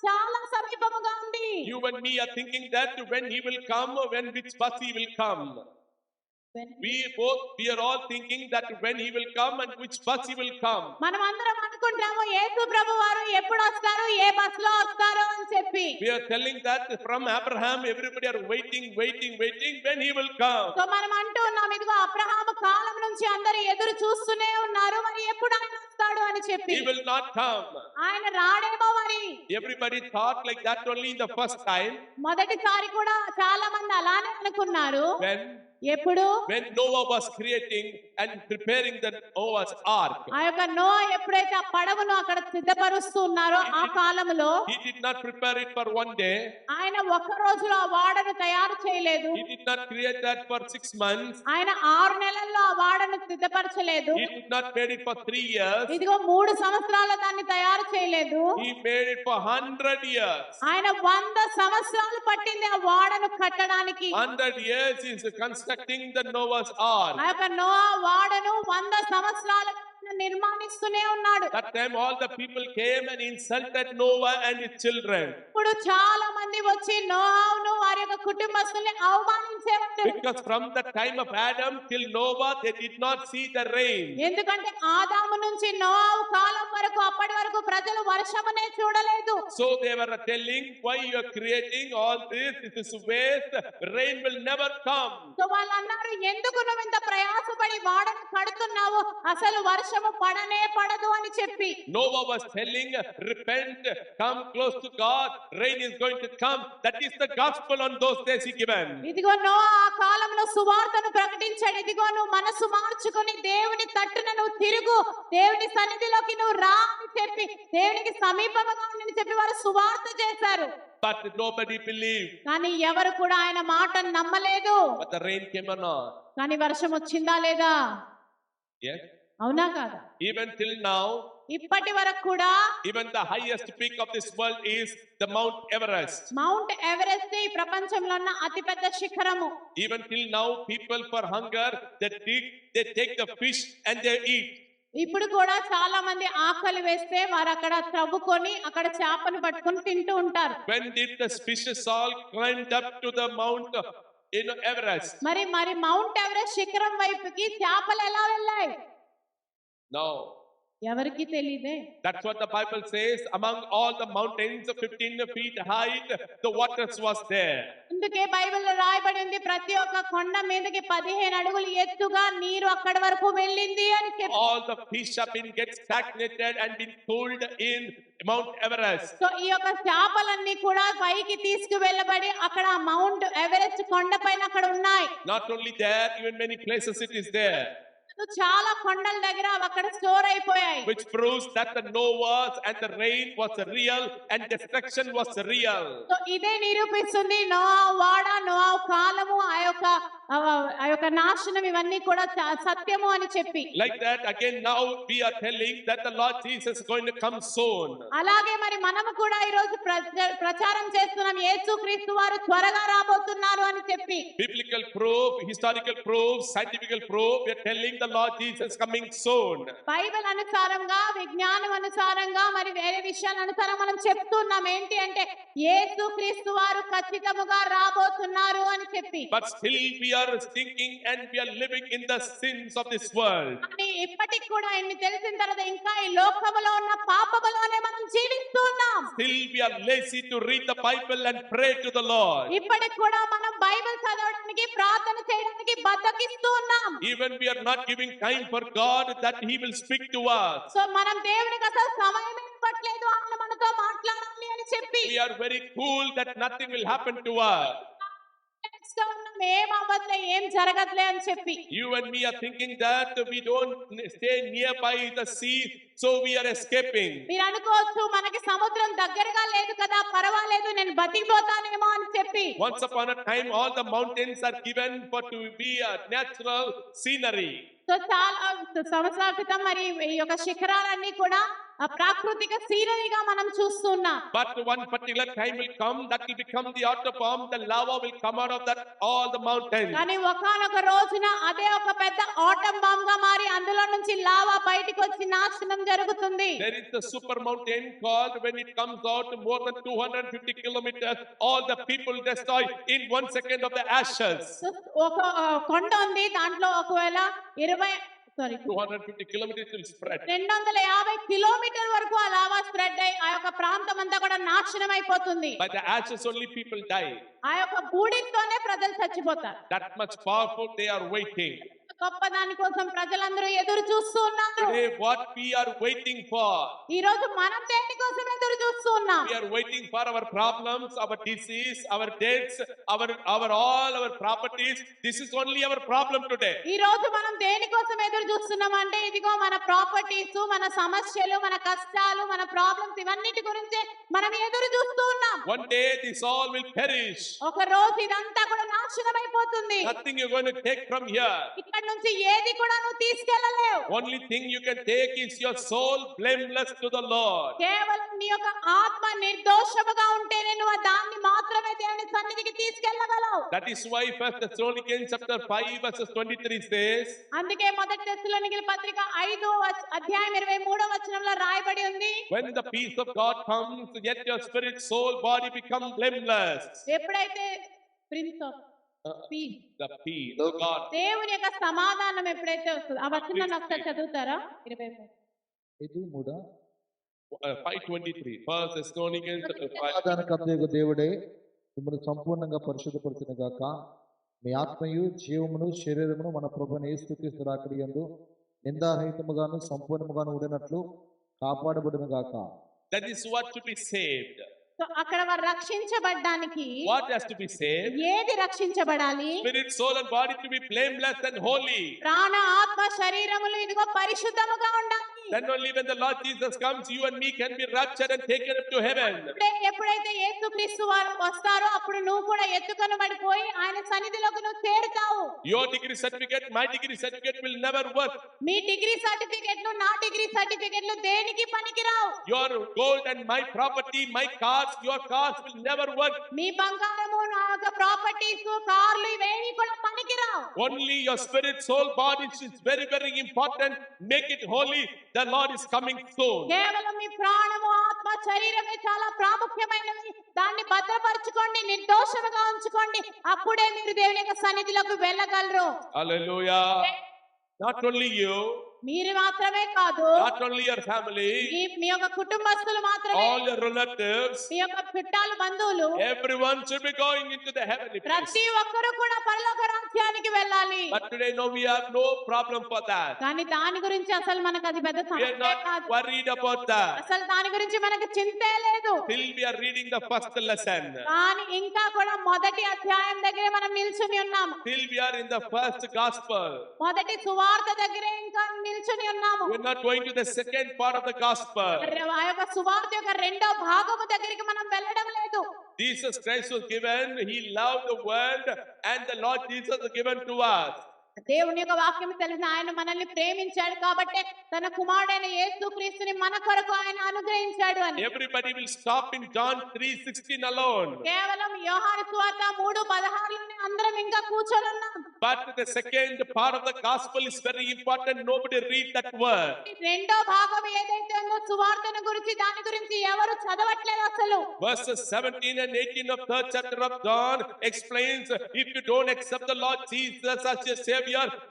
[SPEAKER 2] చాలా సమీపముగా ఉంది.
[SPEAKER 1] You and me are thinking that when he will come, when which bus he will come. We are all thinking that when he will come and which bus he will come.
[SPEAKER 2] మనం అందరం అనుకుంటాము యేసు ప్రభువు వారు ఎప్పుడు వస్తారు ఏ బస్సులో వస్తారు అని చెప్పి.
[SPEAKER 1] We are telling that from Abraham everybody are waiting when he will come.
[SPEAKER 2] So మనం అంటూ ఉన్నాం ఇదిగో అబ్రహాము కాలం నుంచి అందరూ ఎదురు చూస్తూనే ఉన్నారు మరి ఎప్పుడు ఆయన వస్తాడు అని చెప్పి.
[SPEAKER 1] He will not come.
[SPEAKER 2] ఆయన రాడేమో మరి.
[SPEAKER 1] Everybody thought like that only in the first time.
[SPEAKER 2] మొదటిసారి కూడా చాలా మంది అలానే అనుకున్నారు. ఎప్పుడు
[SPEAKER 1] when Noah was creating and preparing the Noah's ark.
[SPEAKER 2] ఆ యొక్క నోవా ఎప్పుడైతే ఆ పడవను అక్కడ సిద్ధపరుస్తూ ఉన్నారో ఆ కాలంలో
[SPEAKER 1] he did not prepare it for one day.
[SPEAKER 2] ఆయన ఒక్క రోజులో ఆ వాడను తయారు చేయలేదు.
[SPEAKER 1] he did not create that for 6 months.
[SPEAKER 2] ఆయన 6 నెలల్లో ఆ వాడను సిద్ధపరచలేదు.
[SPEAKER 1] he did not made it for 3 years.
[SPEAKER 2] ఇదిగో 3 సంవత్సరాలు దాన్ని తయారు చేయలేదు.
[SPEAKER 1] he made it for 100 years.
[SPEAKER 2] ఆయన 100 సంవత్సరాలు పట్టింది ఆ వాడను కట్టడానికి.
[SPEAKER 1] 100 years is constructing the Noah's ark.
[SPEAKER 2] ఆ యొక్క నోవా వాడను 100 సంవత్సరాలు నిర్మాణిస్తూనే ఉన్నాడు.
[SPEAKER 1] That time all the people came and insulted Noah and his children.
[SPEAKER 2] ఇప్పుడు చాలా మంది వచ్చి నోవాను వారి యొక్క కుటుంబస్తుల్ని అవమానించేవారు.
[SPEAKER 1] Because from the time of Adam till Noah they did not see the rain.
[SPEAKER 2] ఎందుకంటే ఆదాము నుంచి నోవా కాలం వరకు అప్పటి వరకు వరకు ప్రజలు వర్షమునే చూడలేదు.
[SPEAKER 1] So they were telling, why you are creating all this? This is waste. Rain will never come.
[SPEAKER 2] So వాళ్ళు అన్నారు, ఎందుకు నువ్వు ఇంత ప్రయాసపడి వాడను కడుతున్నావు, అసలు వర్షము పడనే పడదు అని చెప్పి.
[SPEAKER 1] Noah was telling, repent, come close to God. Rain is going to come. That is the gospel on those days he given.
[SPEAKER 2] ఇదిగో నోవా ఆ కాలంలో సువార్తను ప్రకటించాడు. ఇదిగో నువ్వు మనసు మార్చుకొని దేవుని తట్టున నువ్వు తిరుగు, దేవుని సన్నిధిలోకి నువ్వు రా అని చెప్పి, దేవునికి సమీపంగా ఉండని చెప్పి వారు సువార్త చేశారు.
[SPEAKER 1] But nobody believed.
[SPEAKER 2] కానీ ఎవరు కూడా ఆయన మాటను నమ్మలేదు.
[SPEAKER 1] But the rain came or not?
[SPEAKER 2] కానీ వర్షం వచ్చిందా లేదా?
[SPEAKER 1] Yes.
[SPEAKER 2] అవునా కాదా?
[SPEAKER 1] Even till now,
[SPEAKER 2] ఇప్పటి వరకు కూడా
[SPEAKER 1] even the highest peak of this world is the Mount Everest.
[SPEAKER 2] Mount Everest ఈ ప్రపంచంలో ఉన్న అతిపెద్ద శిఖరము.
[SPEAKER 1] Even till now, people for hunger, they take the fish and they eat.
[SPEAKER 2] ఇప్పుడు కూడా చాలా మంది ఆకలి వేస్తే వారు అక్కడ త్రవ్వుకొని అక్కడ చేపను పట్టుకొని తింటూ ఉంటారు.
[SPEAKER 1] When did the fishes all climbed up to the Mount Everest?
[SPEAKER 2] మరి మౌంట్ ఎవరెస్ట్ శిఖరం వైపుకి చేపలు ఎలా వెళ్ళాయి?
[SPEAKER 1] No.
[SPEAKER 2] ఎవరికి తెలియదే.
[SPEAKER 1] That's what the Bible says. Among all the mountains of 15 feet height, the waters was there.
[SPEAKER 2] అందుకే బైబిల్లో రాయబడి ఉంది, ప్రతి ఒక్క కొండ మీదకి 15 అడుగులు ఎత్తుగా నీరు అక్కడి వరకు వెళ్ళింది అని చెప్పి.
[SPEAKER 1] All the fish have been get stagnated and been cooled in Mount Everest.
[SPEAKER 2] So ఈ యొక్క చేపలన్నీ కూడా పైకి తీసుకువెళ్ళబడి అక్కడ మౌంట్ ఎవరెస్ట్ కొండపైన అక్కడ ఉన్నాయి.
[SPEAKER 1] Not only there, even many places it is there.
[SPEAKER 2] చాలా కొండల దగ్గర అక్కడ స్టోర్ అయిపోయాయి.
[SPEAKER 1] Which proves that the Noah's and the rain was real and destruction was real.
[SPEAKER 2] So ఇదే నిరూపిస్తుంది నోవా వాడ, నోవా కాలము, ఆ యొక్క నాశనం ఇవన్నీ కూడా సత్యము అని చెప్పి.
[SPEAKER 1] Like that, again now we are telling that the Lord Jesus is going to come soon.
[SPEAKER 2] అలాగే మరి మనము కూడా ఈ రోజు ప్రచారం చేస్తున్నాం, యేసుక్రీస్తు వారు త్వరగా రాబోతున్నారు అని చెప్పి.
[SPEAKER 1] Biblical proof, historical proof, scientific proof, we are telling the Lord Jesus coming soon.
[SPEAKER 2] Bible అనుసారంగా, విజ్ఞానం అనుసారంగా, మరి వేరే విషయాల అనుసారం మనం చెప్తున్నాం ఏంటి అంటే యేసుక్రీస్తు వారు ఖచ్చితంగా రాబోతున్నారు అని చెప్పి.
[SPEAKER 1] But still we are thinking and we are living in the sins of this world.
[SPEAKER 2] అని ఇప్పటికి కూడా ఇన్ని తెలిసిన తర్వాత ఇంకా ఈ లోకములో ఉన్న పాపములోనే మనం జీవిస్తున్నాం.
[SPEAKER 1] Still we are lazy to read the Bible and pray to the Lord.
[SPEAKER 2] ఇప్పటికి కూడా మనం బైబిల్ చదవడానికి, ప్రార్థన చేయడానికి బద్దకిస్తూ ఉన్నాం.
[SPEAKER 1] Even we are not giving time for God that He will speak to us.
[SPEAKER 2] So మనం దేవునికి అసలు సమయం ఇవ్వట్లేదు, ఆయన మనతో మాట్లాడాలి అని చెప్పి.
[SPEAKER 1] We are very cool that nothing will happen to us.
[SPEAKER 2] ఏం అవ్వట్లే, ఏం జరగట్లే అని చెప్పి.
[SPEAKER 1] You and me are thinking that we don't stay nearby the sea, so we are escaping.
[SPEAKER 2] మీరు అనుకోవచ్చు మనకి సముద్రం దగ్గరగా లేదు కదా, పర్వాలేదు నేను బతికిపోతానేమో అని చెప్పి.
[SPEAKER 1] Once upon a time, all the mountains are given for to be a natural scenery.
[SPEAKER 2] So చాలా సంవత్సరాల క్రితం మరి ఈ యొక్క శిఖరాలన్నీ కూడా ప్రాకృతిక సీనరీగా మనం చూస్తున్నాం.
[SPEAKER 1] But one particular time will come that will become the outer bomb. The lava will come out of that all the mountains.
[SPEAKER 2] కానీ ఒకానొక రోజున అదే ఒక పెద్ద ఆటం బాంబ్ గా మారి అందులో నుంచి లావా బయటికి వచ్చి నాశనం జరుగుతుంది.
[SPEAKER 1] There is the super mountain called, when it comes out more than 250 kilometers, all the people destroy in 1 second of the ashes.
[SPEAKER 2] ఒక కొండ ఉంది, దాంట్లో ఒకవేళ
[SPEAKER 1] 250 kilometers will spread.
[SPEAKER 2] 250 కిలోమీటర్ వరకు ఆ లావా స్ప్రెడ్ అయి ఆ యొక్క ప్రాంతం అంతా కూడా నాశనం అయిపోతుంది.
[SPEAKER 1] By the ashes only people die.
[SPEAKER 2] ఆ యొక్క బూడిదతోనే ప్రజలు చచ్చిపోతారు.
[SPEAKER 1] That much powerful, they are waiting.
[SPEAKER 2] గొప్ప దాని కోసం ప్రజలందరూ ఎదురు చూస్తూ ఉన్నారు.
[SPEAKER 1] Today what we are waiting for?
[SPEAKER 2] ఈ రోజు మనం దేని కోసం ఎదురు చూస్తూ ఉన్నాం?
[SPEAKER 1] We are waiting for our problems, our disease, our debts, all our properties. This is only our problem today.
[SPEAKER 2] ఈ రోజు మనం దేని కోసం ఎదురు చూస్తున్నాం అంటే ఇదిగో మన ప్రాపర్టీస్, మన సమస్యలు, మన కష్టాలు, మన ప్రాబ్లమ్స్ ఇవన్నిటి గురించే మనం ఎదురు చూస్తూ ఉన్నాం.
[SPEAKER 1] One day this all will perish.
[SPEAKER 2] ఒక రోజు ఇదంతా కూడా నాశనం అయిపోతుంది.
[SPEAKER 1] Nothing you're going to take from here.
[SPEAKER 2] ఇక్కడ నుంచి ఏది కూడా నువ్వు తీసుకెళ్ళలేవు.
[SPEAKER 1] Only thing you can take is your soul blameless to the Lord.
[SPEAKER 2] కేవలం నీ యొక్క ఆత్మ నిర్దోషముగా ఉంటేనే నువ్వు దాన్ని మాత్రమే దేవుని సన్నిధికి తీసుకెళ్ళగలవు.
[SPEAKER 1] That is why 1 Thessalonians chapter 5 verses 23 says,
[SPEAKER 2] అందుకే మొదటి తెస్సలోనికీయుల పత్రిక 5వ అధ్యాయం 23వ వచనంలో రాయబడి ఉంది,
[SPEAKER 1] when the peace of God comes, yet your spirit, soul, body become blameless.
[SPEAKER 2] ఎప్పుడైతే prince of piece,
[SPEAKER 1] The peace of God.
[SPEAKER 2] దేవుని యొక్క సమాధానం ఎప్పుడైతే వస్తుందో, ఆ వచనాన్ని ఒకసారి చదువుతారా? 23.
[SPEAKER 3] 5:3
[SPEAKER 1] 5:23. First Thessalonians chapter 5.
[SPEAKER 3] సమాధానకర్తయగు దేవుడే మిమ్మల్ని సంపూర్ణంగా పరిశుద్ధపరచును గాక. మీ ఆత్మయు జీవమును శరీరమును మన ప్రభువైన యేసుక్రీస్తు రాకడ యందు నిందారహితముగాను సంపూర్ణముగాను ఉండినట్లు కాపాడబడును గాక.
[SPEAKER 1] That is what to be saved.
[SPEAKER 2] So అక్కడ వారు రక్షించబడ్డానికి
[SPEAKER 1] What has to be saved?
[SPEAKER 2] ఏది రక్షించబడాలి?
[SPEAKER 1] Spirit, soul and body to be blameless and holy.
[SPEAKER 2] ప్రాణ ఆత్మ శరీరములు ఇదిగో పరిశుద్ధముగా ఉండాలి.
[SPEAKER 1] Then only when the Lord Jesus comes, you and me can be raptured and taken up to heaven.
[SPEAKER 2] ఎప్పుడైతే యేసుక్రీస్తు వారు వస్తారో అప్పుడు నువ్వు కూడా ఎత్తుకొనబడిపోయి ఆయన సన్నిధిలోకి నువ్వు చేరుతావు.
[SPEAKER 1] Your degree certificate, my degree certificate will never work.
[SPEAKER 2] Me degree సర్టిఫికెట్లు నా డిగ్రీ సర్టిఫికెట్లు దేనికి పనికిరావు.
[SPEAKER 1] Your gold and my property, my cars, your cars will never work.
[SPEAKER 2] మీ బంగారము నా యొక్క ప్రాపర్టీస్ కార్లు ఇవేవి కూడా పనికిరావు.
[SPEAKER 1] Only your spirit, soul, body is very, very important. Make it holy. The Lord is coming soon.
[SPEAKER 2] కేవలం మీ ప్రాణము ఆత్మ శరీరమే చాలా ప్రాముఖ్యమైనవి. దాన్ని భద్రపరచుకోండి, నిర్దోషముగా ఉంచుకోండి. అప్పుడే మీరు దేవుని యొక్క సన్నిధిలోకి వెళ్ళగలరు.
[SPEAKER 1] Hallelujah. Not only you,
[SPEAKER 2] మీరు మాత్రమే కాదు,
[SPEAKER 1] not only your family,
[SPEAKER 2] మీ యొక్క కుటుంబస్తులు మాత్రమే,
[SPEAKER 1] all your relatives,
[SPEAKER 2] మీ యొక్క చుట్టాలు బంధువులు,
[SPEAKER 1] everyone should be going into the heavenly place.
[SPEAKER 2] ప్రతి ఒక్కరు కూడా పరలోక రాజ్యానికి వెళ్ళాలి.
[SPEAKER 1] But today, no, we have no problem for that.
[SPEAKER 2] కానీ దాని గురించి అసలు మనకు అది పెద్ద
[SPEAKER 1] We are
[SPEAKER 2] సమస్య
[SPEAKER 1] not
[SPEAKER 2] కాదు.
[SPEAKER 1] worried about that.
[SPEAKER 2] అసలు దాని గురించి మనకు చింతే లేదు.
[SPEAKER 1] Till we are reading the first lesson.
[SPEAKER 2] కానీ ఇంకా కూడా మొదటి అధ్యాయం దగ్గరే మనం నిల్చుని ఉన్నాము.
[SPEAKER 1] Till we are in the first gospel.
[SPEAKER 2] మొదటి సువార్త దగ్గరే ఇంకా నిల్చుని ఉన్నాము.
[SPEAKER 1] We are not going to the second part of the gospel.
[SPEAKER 2] ఆ యొక్క సువార్త యొక్క రెండో భాగము దగ్గరికి మనం వెళ్ళడం లేదు.
[SPEAKER 1] Jesus Christ was given, he loved the world, and the Lord Jesus was given to us.
[SPEAKER 2] దేవుని యొక్క వాక్యం తెలిసిన ఆయన మనల్ని ప్రేమించాడు కాబట్టి తన కుమారుడైన యేసుక్రీస్తుని మన కొరకు ఆయన అనుగ్రహించాడు అని.
[SPEAKER 1] Everybody will stop in John 3:16 alone.
[SPEAKER 2] కేవలం యోహాను సువార్త 3:16లోనే అందరం ఇంకా కూర్చొని ఉన్నాం.
[SPEAKER 1] But the second part of the gospel is very important. Nobody read that word.
[SPEAKER 2] రెండో భాగం ఏదైతే ఉందో సువార్తను గురించి దాని గురించి ఎవరు చదవట్లేదు అసలు.
[SPEAKER 1] Verses 17 and 18 of third chapter of John explains, if you don't accept the Lord Jesus as your Savior,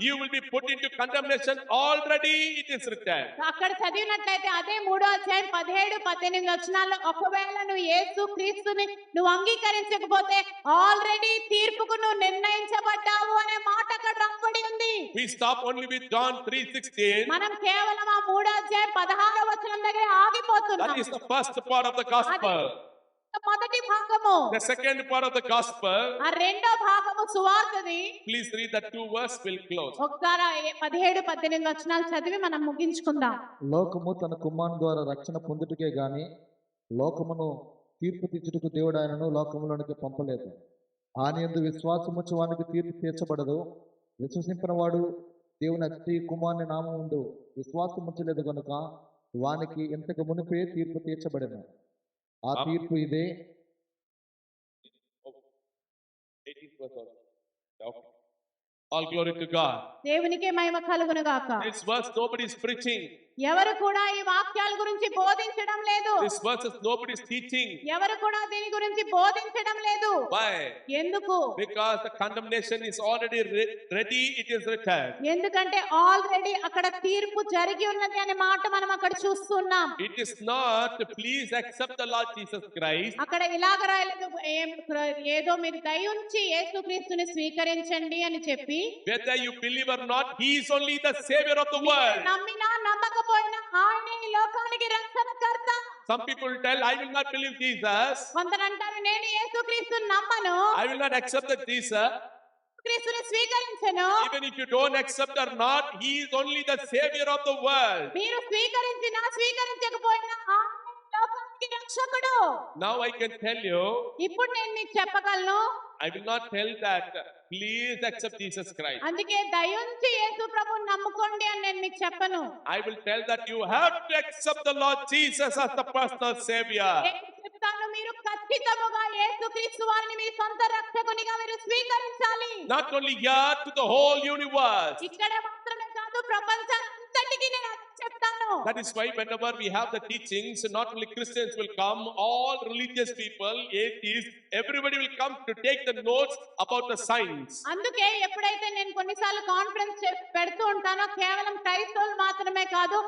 [SPEAKER 1] you will be put into condemnation. Already it is written.
[SPEAKER 2] అక్కడ చదివినట్లయితే అదే 3వ అధ్యాయం 17, 18 వచనాల్లో ఒకవేళ నువ్వు యేసు క్రీస్తుని నువ్వు అంగీకరించకపోతే ఆల్రెడీ తీర్పుకు నువ్వు నిర్ణయించబడ్డావు అనే మాట అక్కడ రాబడి ఉంది.
[SPEAKER 1] We stop only with John 3:16.
[SPEAKER 2] మనం కేవలం ఆ 3వ అధ్యాయం 16వ వచనం దగ్గర ఆగిపోతున్నాం.
[SPEAKER 1] That is the first part of the gospel.
[SPEAKER 2] మొదటి భాగము.
[SPEAKER 1] The second part of the gospel,
[SPEAKER 2] ఆ రెండో భాగము సువార్తది.
[SPEAKER 1] please read the two verse, will close.
[SPEAKER 2] ఒకసారి 17, 18 వచనాలు చదివి మనం ముగించుకుందాం.
[SPEAKER 3] లోకము తన కుమారుని ద్వారా రక్షణ పొందుటకే గాని లోకమును తీర్పు తీర్చుటకు దేవుడు ఆయనను లోకములోనికి పంపలేదు. ఆయన యందు విశ్వాసముచ్చు వానికి తీర్పు తీర్చబడదు. విశ్వసించిన వాడు దేవుని అతి కుమారుని నామముందు విశ్వాసముంచలేదు కనుక వానికి ఇంతకు మునిపే తీర్పు తీర్చబడెను. ఆ తీర్పు ఇదే.
[SPEAKER 1] 18th verse also. Okay. All glory to God.
[SPEAKER 2] దేవునికే మహిమ కలుగును గాక.
[SPEAKER 1] This verse nobody is preaching.
[SPEAKER 2] ఎవరు కూడా ఈ వాక్యాల గురించి బోధించడం లేదు.
[SPEAKER 1] This verse is nobody is teaching.
[SPEAKER 2] ఎవరు కూడా దీని గురించి బోధించడం లేదు.
[SPEAKER 1] Why?
[SPEAKER 2] ఎందుకు?
[SPEAKER 1] Because the condemnation is already ready. It is written.
[SPEAKER 2] ఎందుకంటే ఆల్రెడీ అక్కడ తీర్పు జరిగి ఉన్నది అనే మాట మనం అక్కడ చూస్తున్నాం.
[SPEAKER 1] It is not please accept the Lord Jesus Christ.
[SPEAKER 2] అక్కడ ఇలాగ రాయలేదు, ఏదో మీరు దయ ఉంచి యేసుక్రీస్తుని స్వీకరించండి అని చెప్పి,
[SPEAKER 1] Whether you believe or not, he is only the savior of the world.
[SPEAKER 2] నమ్మినా నమ్మకపోయినా ఆయనే ఈ లోకానికి రక్షణకర్త.
[SPEAKER 1] Some people tell, I will not believe Jesus.
[SPEAKER 2] కొందరు అంటారు, నేను యేసుక్రీస్తుని నమ్మను,
[SPEAKER 1] I will not accept that Jesus.
[SPEAKER 2] క్రీస్తుని స్వీకరించను.
[SPEAKER 1] Even if you don't accept or not, he is only the savior of the world.
[SPEAKER 2] మీరు స్వీకరించినా స్వీకరించకపోయినా ఆయనే ఈ లోకానికి రక్షకుడు.
[SPEAKER 1] Now I can tell you,
[SPEAKER 2] ఇప్పుడు నేను మీకు చెప్పగలను,
[SPEAKER 1] I will not tell that please accept Jesus Christ.
[SPEAKER 2] అందుకే దయుంచి యేసు ప్రభువుని నమ్ముకోండి అని నేను మీకు చెప్పను.
[SPEAKER 1] I will tell that you have to accept the Lord Jesus as the personal savior.
[SPEAKER 2] నేను చెప్తాను, మీరు ఖచ్చితంగా యేసుక్రీస్తు వారిని మీ సొంత రక్షకునిగా మీరు స్వీకరించాలి.
[SPEAKER 1] Not only here, to the whole universe.
[SPEAKER 2] ఇక్కడ మాత్రమే కాదు, ప్రపంచానంతటికి నేను అది చెప్తాను.
[SPEAKER 1] That is why whenever we have the teachings, not only Christians will come, all religious people, atheists, everybody will come to take the notes about the signs.
[SPEAKER 2] అందుకే ఎప్పుడైతే నేను కొన్నిసార్లు కాన్ఫరెన్స్ పెడుతూ ఉంటానో కేవలం క్రైస్తవులు మాత్రమే కాదు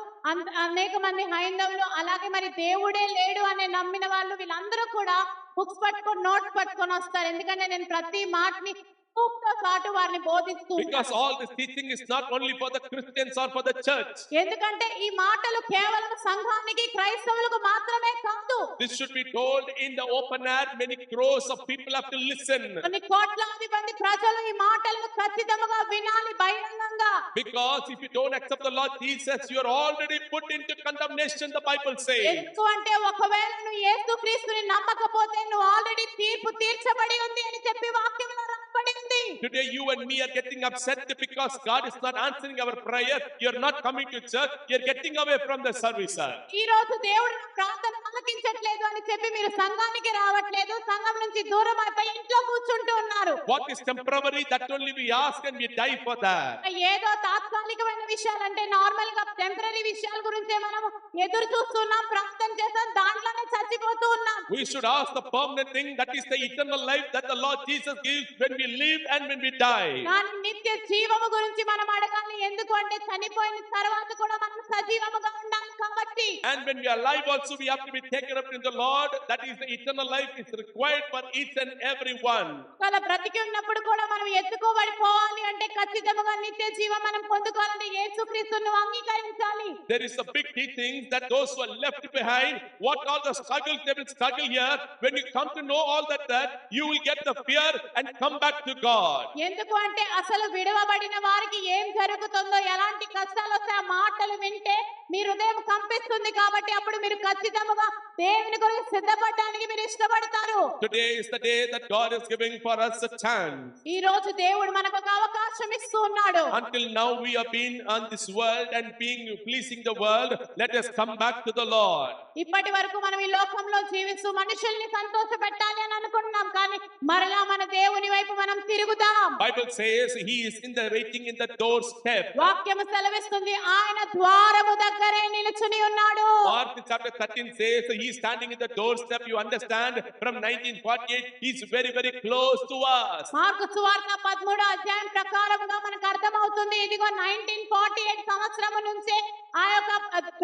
[SPEAKER 2] అనేక మంది హైందవులు అలాగే మరి దేవుడే లేడు అనే నమ్మిన వాళ్ళు వీళ్ళందరూ కూడా బుక్స్ పట్టుకొని నోట్స్ పట్టుకొని వస్తారు. ఎందుకంటే నేను ప్రతి మాటని తో పాటు వారిని బోధిస్తూ
[SPEAKER 1] Because all this teaching is not only for the Christians or for the church.
[SPEAKER 2] ఎందుకంటే ఈ మాటలు కేవలం సంఘానికి క్రైస్తవులకు మాత్రమే కాదు.
[SPEAKER 1] This should be told in the open air. Many crores of people have to listen.
[SPEAKER 2] కొన్ని కోట్లాది మంది ప్రజలు ఈ మాటలను ఖచ్చితంగా వినాలి బహిరంగంగా.
[SPEAKER 1] Because if you don't accept the Lord Jesus, you are already put into condemnation, the Bible says.
[SPEAKER 2] ఎందుకంటే ఒకవేళ నువ్వు యేసుక్రీస్తుని నమ్మకపోతే నువ్వు ఆల్రెడీ తీర్పు తీర్చబడి ఉంది అని చెప్పి వాక్యంలో రాయబడి ఉంది.
[SPEAKER 1] Today you and me are getting upset because God is not answering our prayer. You are not coming to church. You are getting away from the service.
[SPEAKER 2] ఈ రోజు దేవుడు నా ప్రార్థన ఆలకించట్లేదు అని చెప్పి మీరు సంఘానికి రావట్లేదు, సంఘం నుంచి దూరం అయిపోయి ఇంట్లో కూర్చుంటూ ఉన్నారు.
[SPEAKER 1] What is temporary, that only we ask and we die for that.
[SPEAKER 2] ఏదో తాత్కాలికమైన విషయాలు అంటే నార్మల్ గా టెంపరరీ విషయాల గురించే మనం ఎదురు చూస్తున్నాం, ప్రార్థన చేస్తాం, దాంట్లోనే చచ్చిపోతూ ఉన్నాం.
[SPEAKER 1] We should ask the permanent thing, that is the eternal life that the Lord Jesus gives when we live and when we die.
[SPEAKER 2] కానీ నిత్య జీవము గురించి మనం అడగాలి. ఎందుకు అంటే చనిపోయిన తర్వాత కూడా మనం సజీవముగా ఉండాలి కాబట్టి.
[SPEAKER 1] And when we are alive also, we have to be taken up in the Lord. That is the eternal life is required for each and every one.
[SPEAKER 2] అలా బ్రతికి ఉన్నప్పుడు కూడా మనం ఎత్తుకోబడిపోవాలి అంటే ఖచ్చితంగా నిత్య జీవం మనం పొందుకోవాలంటే యేసుక్రీస్తును అంగీకరించాలి.
[SPEAKER 1] There is a big teaching that those who are left behind, what all the struggles they will struggle here, when you come to know all that you will get the fear and come back to God.
[SPEAKER 2] ఎందుకు అంటే అసలు విడవబడిన వారికి ఏం జరుగుతుందో, ఎలాంటి కష్టాలు వస్తే ఆ మాటలు వింటే మీ హృదయం కంపిస్తుంది కాబట్టి అప్పుడు మీరు ఖచ్చితంగా దేవుని కొరకు సిద్ధపడడానికి మీరు ఇష్టపడతారు.
[SPEAKER 1] Today is the day that God is giving for us a chance.
[SPEAKER 2] ఈ రోజు దేవుడు మనకు ఒక అవకాశం ఇస్తూ ఉన్నాడు.
[SPEAKER 1] Until now we have been on this world and being pleasing the world. Let us come back to the Lord.
[SPEAKER 2] ఇప్పటి వరకు మనం ఈ లోకంలో జీవిస్తూ మనుషుల్ని సంతోషపెట్టాలి అని అనుకున్నాం, కానీ మరలా మన దేవుని వైపు మనం తిరుగుదాం.
[SPEAKER 1] Bible says he is in the waiting in the doorstep.
[SPEAKER 2] వాక్యము సెలవిస్తుంది ఆయన ద్వారము దగ్గరే నిలుచుని ఉన్నాడు.
[SPEAKER 1] Mark chapter 13 says he is standing in the doorstep. You understand, from 1948 he is very very close to us.
[SPEAKER 2] Mark సువార్త 13వ అధ్యాయం ప్రకారంగా మనకు అర్థమవుతుంది. ఇదిగో 1948 సంవత్సరం నుంచే ఆ యొక్క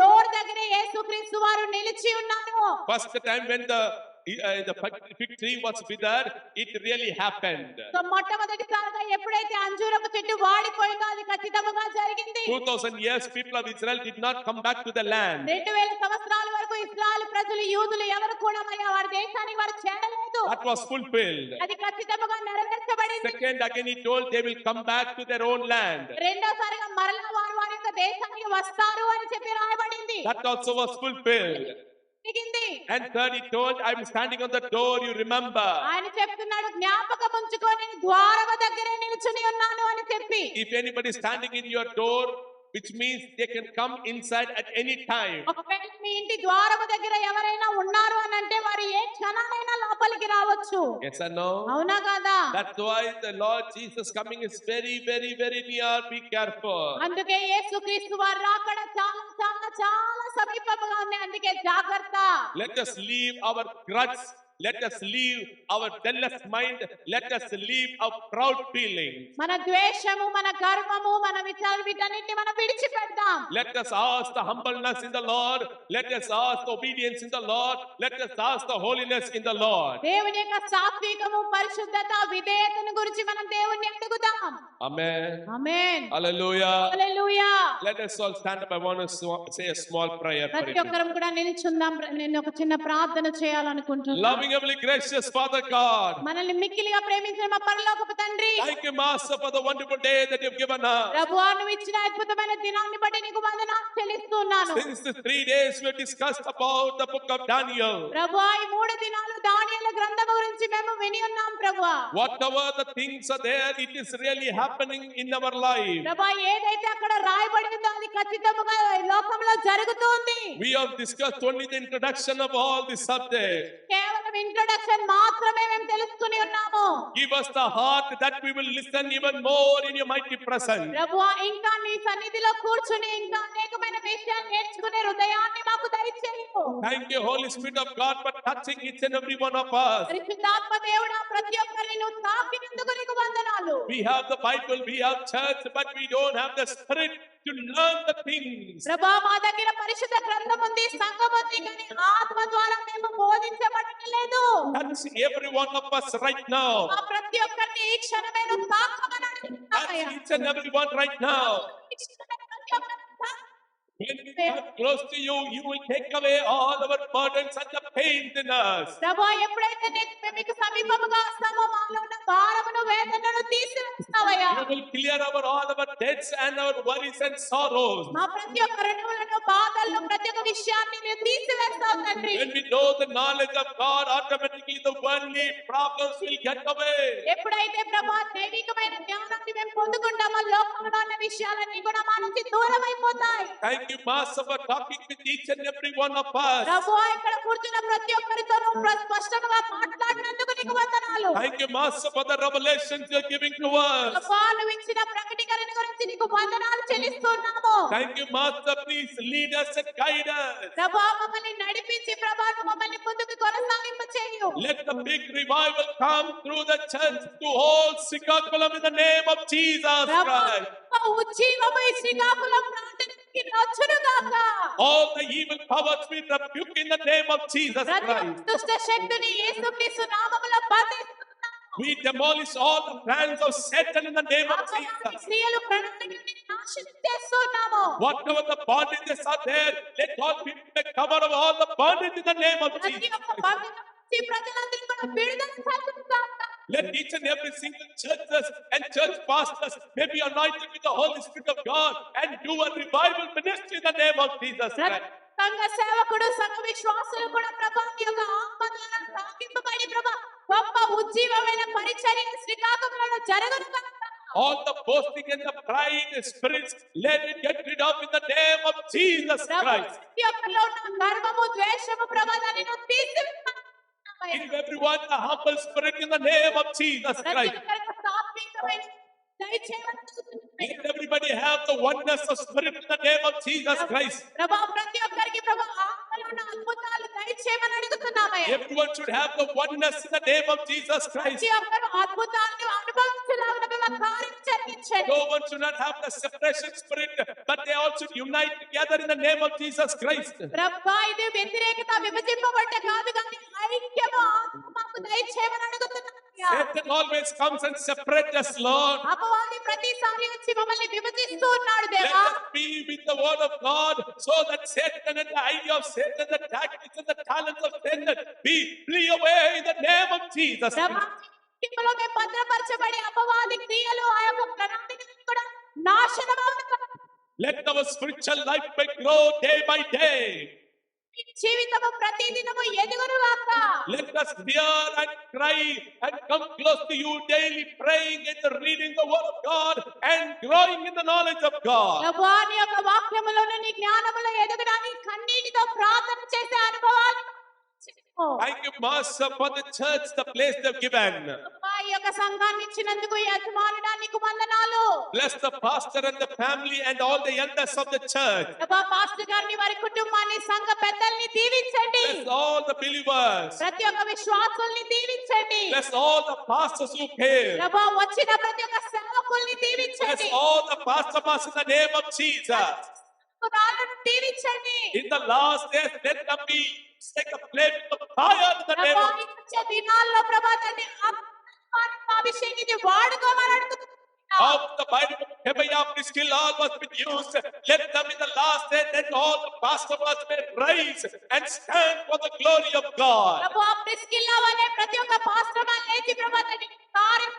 [SPEAKER 2] డోర్ దగ్గరే యేసుక్రీస్తు వారు నిలిచి ఉన్నారు.
[SPEAKER 1] First time when the fig tree was withered, it really happened.
[SPEAKER 2] So మొట్టమొదటిసారిగా ఎప్పుడైతే అంజూరపు చెట్టు వాడిపోయిందో అది ఖచ్చితంగా జరిగింది.
[SPEAKER 1] 2000 years people of Israel did not come back to the land.
[SPEAKER 2] 2000 సంవత్సరాల వరకు ఇశ్రాయేలు ప్రజలు యూదులు ఎవరు కూడా మరి వారి దేశానికి వారు చేరలేదు.
[SPEAKER 1] That was fulfilled.
[SPEAKER 2] అది ఖచ్చితంగా నెరవేర్చబడింది.
[SPEAKER 1] Second again he told they will come back to their own land.
[SPEAKER 2] రెండోసారిగా మరలా వారు వారి యొక్క దేశానికి వస్తారు అని చెప్పి రాయబడింది.
[SPEAKER 1] That also was fulfilled. And third he told, I am standing on the door, you remember.
[SPEAKER 2] ఆయన చెప్తున్నాడు జ్ఞాపకం ఉంచుకొని ద్వారము దగ్గరే నిల్చుని ఉన్నాను అని చెప్పి.
[SPEAKER 1] If anybody is standing in your door, which means they can come inside at any time.
[SPEAKER 2] ఒకవేళ మీ ఇంటి ద్వారము దగ్గర ఎవరైనా ఉన్నారు అని అంటే వారు ఏ క్షణాలైనా లోపలికి రావచ్చు.
[SPEAKER 1] Yes or no?
[SPEAKER 2] అవునా కాదా?
[SPEAKER 1] That's why the Lord Jesus coming is very very very near. Be careful.
[SPEAKER 2] అందుకే యేసుక్రీస్తు వారు రాకడ చాలా చాలా చాలా సమీపంగా ఉంది. అందుకే జాగ్రత్త.
[SPEAKER 1] Let us leave our grudge. Let us leave our jealous mind. Let us leave our proud feelings.
[SPEAKER 2] మన ద్వేషము, మన గర్వము, మన విచారం వీటన్నిటిని మనం విడిచిపెడదాం.
[SPEAKER 1] Let us ask the humbleness in the Lord. Let us ask the obedience in the Lord. Let us ask the holiness in the Lord.
[SPEAKER 2] దేవుని యొక్క సాత్వికము, పరిశుద్ధత, విధేయతను గురించి మనం దేవుణ్ణి అడుగుదాం.
[SPEAKER 1] Amen.
[SPEAKER 2] Amen.
[SPEAKER 1] Hallelujah.
[SPEAKER 2] Hallelujah.
[SPEAKER 1] Let us all stand up. I want to say a small prayer for
[SPEAKER 2] ప్రతి
[SPEAKER 1] you.
[SPEAKER 2] ఒక్కరం కూడా నిల్చుందాం. నేను ఒక చిన్న ప్రార్థన చేయాలనుకుంటున్నాను.
[SPEAKER 1] Loving heavenly gracious Father God,
[SPEAKER 2] మనల్ని మిక్కిలిగా ప్రేమించిన మా పరలోకపు తండ్రి,
[SPEAKER 1] thank you Master for the wonderful day that you've given us.
[SPEAKER 2] ప్రభువా నువ్వు ఇచ్చిన అద్భుతమైన దినాన్ని బట్టి నీకు వందనాలు చెల్లిస్తున్నాను.
[SPEAKER 1] Since the 3 days we have discussed about the book of Daniel.
[SPEAKER 2] ప్రభువా ఈ 3 దినాలు దానియేలు గ్రంథము గురించి మేము విని ఉన్నాం ప్రభువా.
[SPEAKER 1] Whatever the things are there, it is really happening in our life.
[SPEAKER 2] ప్రభువా ఏదైతే అక్కడ రాయబడి ఉందో అది ఖచ్చితంగా ఈ లోకంలో జరుగుతుంది.
[SPEAKER 1] We have discussed only the introduction of all the subjects.
[SPEAKER 2] కేవలం ఇంట్రొడక్షన్ ఇంట్రొడక్షన్ మాత్రమే మేము తెలుసుకుని ఉన్నాము.
[SPEAKER 1] Give us the heart that we will listen even more in your mighty presence.
[SPEAKER 2] ప్రభువా ఇంకా నీ సన్నిధిలో కూర్చుని ఇంకా అనేకమైన విషయాలు నేర్చుకునే హృదయాన్ని మాకు దయచేయు.
[SPEAKER 1] Thank you, Holy Spirit of God, for touching each and every one of us.
[SPEAKER 2] పరిశుద్ధాత్మ దేవుడా ప్రతి ఒక్కరిని నువ్వు తాకినందుకు నీకు వందనాలు.
[SPEAKER 1] We have the Bible, we have church, but we don't have the Spirit to learn the things.
[SPEAKER 2] ప్రభా మా దగ్గర పరిశుద్ధ గ్రంథం ఉంది, సంఘం ఉంది, కానీ ఆత్మ ద్వారా మేము బోధించబడలేదు.
[SPEAKER 1] Touch every one of us right now.
[SPEAKER 2] ఆ ప్రతి ఒక్కరిని ఈ క్షణమే నువ్వు తాకమని
[SPEAKER 1] Touch
[SPEAKER 2] అడుగుతున్నామయ్యా.
[SPEAKER 1] each and every one right now.
[SPEAKER 2] ఈ క్షణమే ప్రతి ఒక్కరిని తాకు.
[SPEAKER 1] When we come close to you, you will take away all our burdens and the pain in us.
[SPEAKER 2] ప్రభా ఎప్పుడైతే మేము మీకు సమీపముగా వస్తామో మాలో ఉన్న భారమును వేదనను తీసివేస్తావయ్యా.
[SPEAKER 1] You will clear all our debts and our worries and sorrows.
[SPEAKER 2] మా ప్రతి ఒక్క రుణములను బాధలను ప్రతి ఒక్క విషయాన్ని మీరు తీసివేస్తావు తండ్రి.
[SPEAKER 1] When we know the knowledge of God, automatically the worldly problems will get away.
[SPEAKER 2] ఎప్పుడైతే ప్రభా దైవికమైన జ్ఞానాన్ని మేము పొందుకుంటామో లోకంలో ఉన్న విషయాలన్నీ కూడా మా నుంచి దూరం అయిపోతాయి.
[SPEAKER 1] Thank you, Master, for talking with each and every one of us.
[SPEAKER 2] ప్రభువా ఇక్కడ కూర్చున్న ప్రతి ఒక్కరితోనూ స్పష్టంగా మాట్లాడినందుకు నీకు వందనాలు.
[SPEAKER 1] Thank you, Master, for the revelations you're giving to us.
[SPEAKER 2] ప్రభువా నువ్వు ఇచ్చిన ప్రకటీకరణ గురించి నీకు వందనాలు చెల్లిస్తున్నాము.
[SPEAKER 1] Thank you, Master. Please lead us and guide us.
[SPEAKER 2] ప్రభువా మమ్మల్ని నడిపించి ప్రభువా నువ్వు మమ్మల్ని ముందుకు కొనసాగింప చేయు.
[SPEAKER 1] Let the big revival come through the church to all Srikakulam in the name of Jesus
[SPEAKER 2] ప్రభువా
[SPEAKER 1] Christ.
[SPEAKER 2] ఉజ్జీవము ఈ శ్రీకాకుళం ప్రాంతానికి వచ్చునుగాక.
[SPEAKER 1] All the evil powers we rebuke in the name of Jesus
[SPEAKER 2] ప్రతి
[SPEAKER 1] Christ.
[SPEAKER 2] దుష్ట శక్తిని యేసుక్రీస్తు నామములో బంధిస్తున్నాము.
[SPEAKER 1] We demolish all the plans of Satan in the name of
[SPEAKER 2] అపవాది
[SPEAKER 1] Jesus.
[SPEAKER 2] క్రియలు ప్రణాళికని నాశనం చేస్తున్నాము.
[SPEAKER 1] Whatever the bondages are there, let God be the cover of all the bondage in the name of
[SPEAKER 2] ప్రతి
[SPEAKER 1] Jesus.
[SPEAKER 2] ఒక్క బంధనం నుంచి ప్రజలందరూ కూడా విడుదల కలుగునుగాక.
[SPEAKER 1] Let each and every single churches and church pastors may be anointed with the Holy Spirit of God and do a revival ministry in the name of Jesus Christ.
[SPEAKER 2] సంఘ సేవకుడు సంఘ విశ్వాసులు కూడా ప్రభా నీ యొక్క ఆత్మ ద్వారా తాకింపబడి ప్రభా గొప్ప ఉజ్జీవమైన పరిచర్య శ్రీకాకుళంలో జరగనుగాక.
[SPEAKER 1] All the boasting and the pride spirits, let it get rid of in the name of Jesus
[SPEAKER 2] ప్రభా
[SPEAKER 1] Christ.
[SPEAKER 2] ప్రతి ఒక్కరిలో ఉన్న గర్వము ద్వేషము ప్రభావాన్ని నువ్వు తీసివేస్తున్నావయ్యా.
[SPEAKER 1] Give everyone a humble spirit in the name of Jesus
[SPEAKER 2] ప్రతి
[SPEAKER 1] Christ.
[SPEAKER 2] ఒక్కరికి సాత్వికమైన దయచేయమని అడుగుతున్నాను.
[SPEAKER 1] Let everybody have the oneness of spirit in the name of Jesus Christ.
[SPEAKER 2] ప్రభా ప్రతి ఒక్కరికి ప్రభా ఆత్మలో ఉన్న అద్భుతాలు దయచేయమని అడుగుతున్నామయ్యా.
[SPEAKER 1] Everyone should have the oneness in the name of Jesus Christ.
[SPEAKER 2] ప్రతి ఒక్కరు అద్భుతాలను అనుభవించలాగా మేము ఆ కార్యం జరిగించండి.
[SPEAKER 1] No one should not have the separation spirit, but they all should unite together in the name of Jesus Christ.
[SPEAKER 2] ప్రభా ఇది వ్యతిరేకత విభజింపబడ్డ కాదు కానీ ఐక్యము ఆత్మ మాకు దయచేయమని అడుగుతున్నామయ్యా.
[SPEAKER 1] Satan always comes and separates us, Lord.
[SPEAKER 2] అపవాది ప్రతిసారి వచ్చి మమ్మల్ని విభజిస్తూ ఉన్నాడు
[SPEAKER 1] Let
[SPEAKER 2] దేవా.
[SPEAKER 1] us be with the word of God so that Satan and the idea of Satan, the tactics and the talents of Satan be flee away in the name of Jesus.
[SPEAKER 2] ప్రభా వాక్యములో మేము భద్రపరచబడి అపవాది క్రియలు ఆ యొక్క ప్రణాళికలు కూడా నాశనమవును.
[SPEAKER 1] Let our spiritual life may grow day by day.
[SPEAKER 2] ఈ జీవితము ప్రతిదినము ఎదుగునుగాక.
[SPEAKER 1] Let us hear and cry and come close to you daily, praying and reading the word of God and growing in the knowledge of God.
[SPEAKER 2] ప్రభువా నీ యొక్క వాక్యములోను నీ జ్ఞానములో ఎదగడానికి కన్నీటితో ప్రార్థన చేసే అనుభవాలు ఇచ్చుకో.
[SPEAKER 1] Thank you, Master, for the church, the place they've given.
[SPEAKER 2] ప్రభువా ఈ యొక్క సంఘాన్ని ఇచ్చినందుకు ఈ యజమానుడా నీకు వందనాలు.
[SPEAKER 1] Bless the pastor and the family and all the elders of the church.
[SPEAKER 2] ప్రభా పాస్టర్ గారిని వారి కుటుంబాన్ని సంఘ పెద్దల్ని దీవించండి.
[SPEAKER 1] Bless all the believers.
[SPEAKER 2] ప్రతి ఒక్క విశ్వాసుల్ని దీవించండి.
[SPEAKER 1] Bless all the pastors who came.
[SPEAKER 2] ప్రభా వచ్చిన ప్రతి ఒక్క సేవకుల్ని
[SPEAKER 1] Bless
[SPEAKER 2] దీవించండి.
[SPEAKER 1] all the pastors in the name of Jesus.
[SPEAKER 2] కులాలను దీవించండి.
[SPEAKER 1] In the last days, let them be like a flame of fire in the name
[SPEAKER 2] ప్రభా
[SPEAKER 1] of
[SPEAKER 2] ఈ వచ్చే దినాల్లో ప్రభా తండ్రి ఆత్మ అభిషేకించి వాడుకోమని అడుగుతున్నాను.
[SPEAKER 1] of the Bible of Hebeah, still all was been used. Let them in the last day, let all the pastors may rise and stand for the glory of God.
[SPEAKER 2] ప్రభా ప్రిస్కిల్లా అనే ప్రతి ఒక్క పాస్టర్ లేచి ప్రభా తండ్రి కార్యం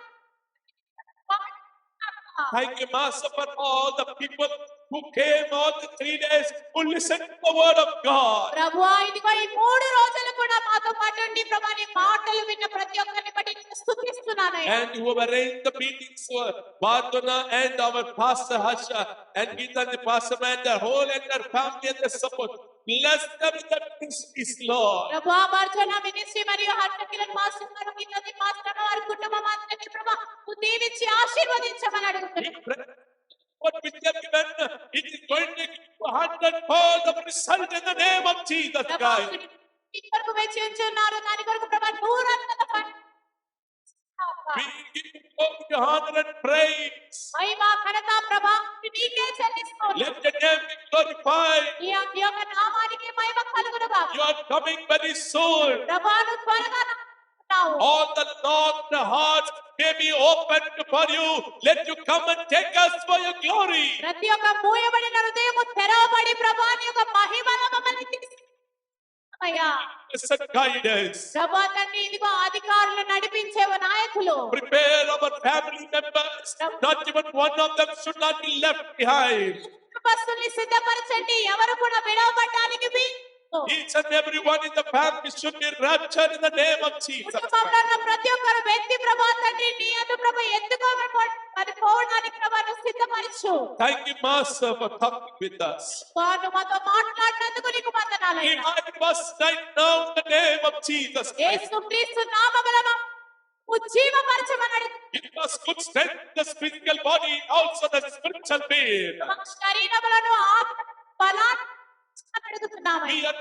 [SPEAKER 1] Thank you, Master, for all the people who came all the 3 days who listened to the word of God.
[SPEAKER 2] ప్రభువా ఇదిగో ఈ 3 రోజులు కూడా మాతో పాటు ఉండి ప్రభా నీ మాటలు విన్న ప్రతి ఒక్కరిని బట్టి నేను స్తుతిస్తున్నానయ్యా.
[SPEAKER 1] And who have arranged the meetings for Bardana and our pastor Hasha and Geeta and the pastor man, their whole and their family and their support. bless them in the ministries, Lord.
[SPEAKER 2] ప్రభువా వారితో మినిస్ట్రీ మరియు హర్షకిరణ్ మాస్టర్ గారు మిగతా మాస్టర్ వారి కుటుంబం అంతటిని ప్రభువా నువ్వు దీవించి ఆశీర్వదించమని
[SPEAKER 1] We
[SPEAKER 2] అడుగుతున్నాను.
[SPEAKER 1] pray what which they have given, it is going to give you 100-fold of result in the name of Jesus
[SPEAKER 2] ప్రభువా
[SPEAKER 1] Christ.
[SPEAKER 2] మీ కొరకు వేచి ఉంచున్నారు దాని కొరకు ప్రభువా 100 ఫలం.
[SPEAKER 1] We give you glory, honor, and praise.
[SPEAKER 2] మహిమ ఘనత ప్రభావం నీకే చెల్లిస్తున్నాను.
[SPEAKER 1] Let your name be glorified.
[SPEAKER 2] ఈ యొక్క నామానికి మహిమ కలుగును గాక.
[SPEAKER 1] You are coming very soon.
[SPEAKER 2] ప్రభువాను త్వరగా రానున్నావు.
[SPEAKER 1] All the locked hearts may be opened for you. Let you come and take us for your glory.
[SPEAKER 2] ప్రతి ఒక్క మూయబడిన హృదయము తెరవబడి ప్రభువాని యొక్క మహిమలో మమ్మల్ని తీసుకురావయ్యా.
[SPEAKER 1] Blessed guidance.
[SPEAKER 2] ప్రభువా తండ్రి ఇదిగో అధికారులు నడిపించే నాయకులు
[SPEAKER 1] Prepare our family members. Not even one of them should not be left behind.
[SPEAKER 2] కుటుంబస్తుల్ని సిద్ధపరచండి ఎవరు కూడా విడవబడడానికి వీలు.
[SPEAKER 1] Each and every one in the family should be raptured in the name of Jesus.
[SPEAKER 2] కుటుంబంలో ఉన్న ప్రతి ఒక్కరు వ్యక్తి ప్రభువా తండ్రి నీ యందు ప్రభు ఎత్తుకోబడి పోవడానికి ప్రభువును సిద్ధపరచు.
[SPEAKER 1] Thank you, Master, for talking with us.
[SPEAKER 2] వారు మాతో మాట్లాడినందుకు నీకు వందనాలయ్యా.
[SPEAKER 1] Revive us right now in the name of Jesus Christ.
[SPEAKER 2] యేసుక్రీస్తు నామములో ఉజ్జీవపరచమని అడుగుతున్నాను.
[SPEAKER 1] Give us good strength in the physical body, also the spiritual being.
[SPEAKER 2] మా శరీరములను ఆత్మ బలాన్ని అడుగుతున్నాము.
[SPEAKER 1] We are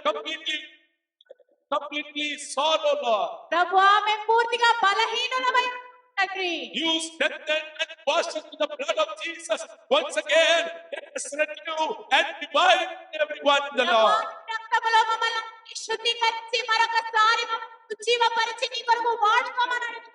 [SPEAKER 1] completely sorrow, Lord.
[SPEAKER 2] ప్రభువా మేము పూర్తిగా బలహీనులమై ఉన్నాం తండ్రి.
[SPEAKER 1] You strengthen and wash us with the blood of Jesus. Once again, let us renew and revive everyone in the
[SPEAKER 2] ప్రభువా,
[SPEAKER 1] Lord.
[SPEAKER 2] నీ రక్తములో మమ్మల్ని శుద్ధీకరించి మరొకసారి మమ్మల్ని ఉజ్జీవపరిచి నీ కొరకు వాడుకోమని అడుగుతున్నాము.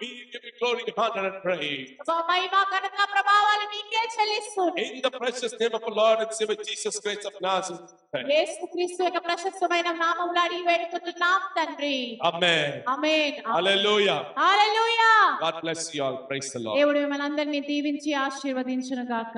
[SPEAKER 1] We give you glory, honor, and praise.
[SPEAKER 2] ప్రభువా, మహిమ ఘనత ప్రభావాలు నీకే చెల్లిస్తున్నాము.
[SPEAKER 1] In the precious name of our Lord and Savior Jesus Christ of Nazareth.
[SPEAKER 2] యేసుక్రీస్తు యొక్క ప్రశస్తమైన నామములో అడిగి వేడుకుంటున్నాం తండ్రి.
[SPEAKER 1] Amen.
[SPEAKER 2] Amen.
[SPEAKER 1] Hallelujah.
[SPEAKER 2] Hallelujah.
[SPEAKER 1] God bless you all. Praise the Lord.
[SPEAKER 2] దేవుడు మిమ్మల్ని అందరినీ దీవించి ఆశీర్వదించును గాక.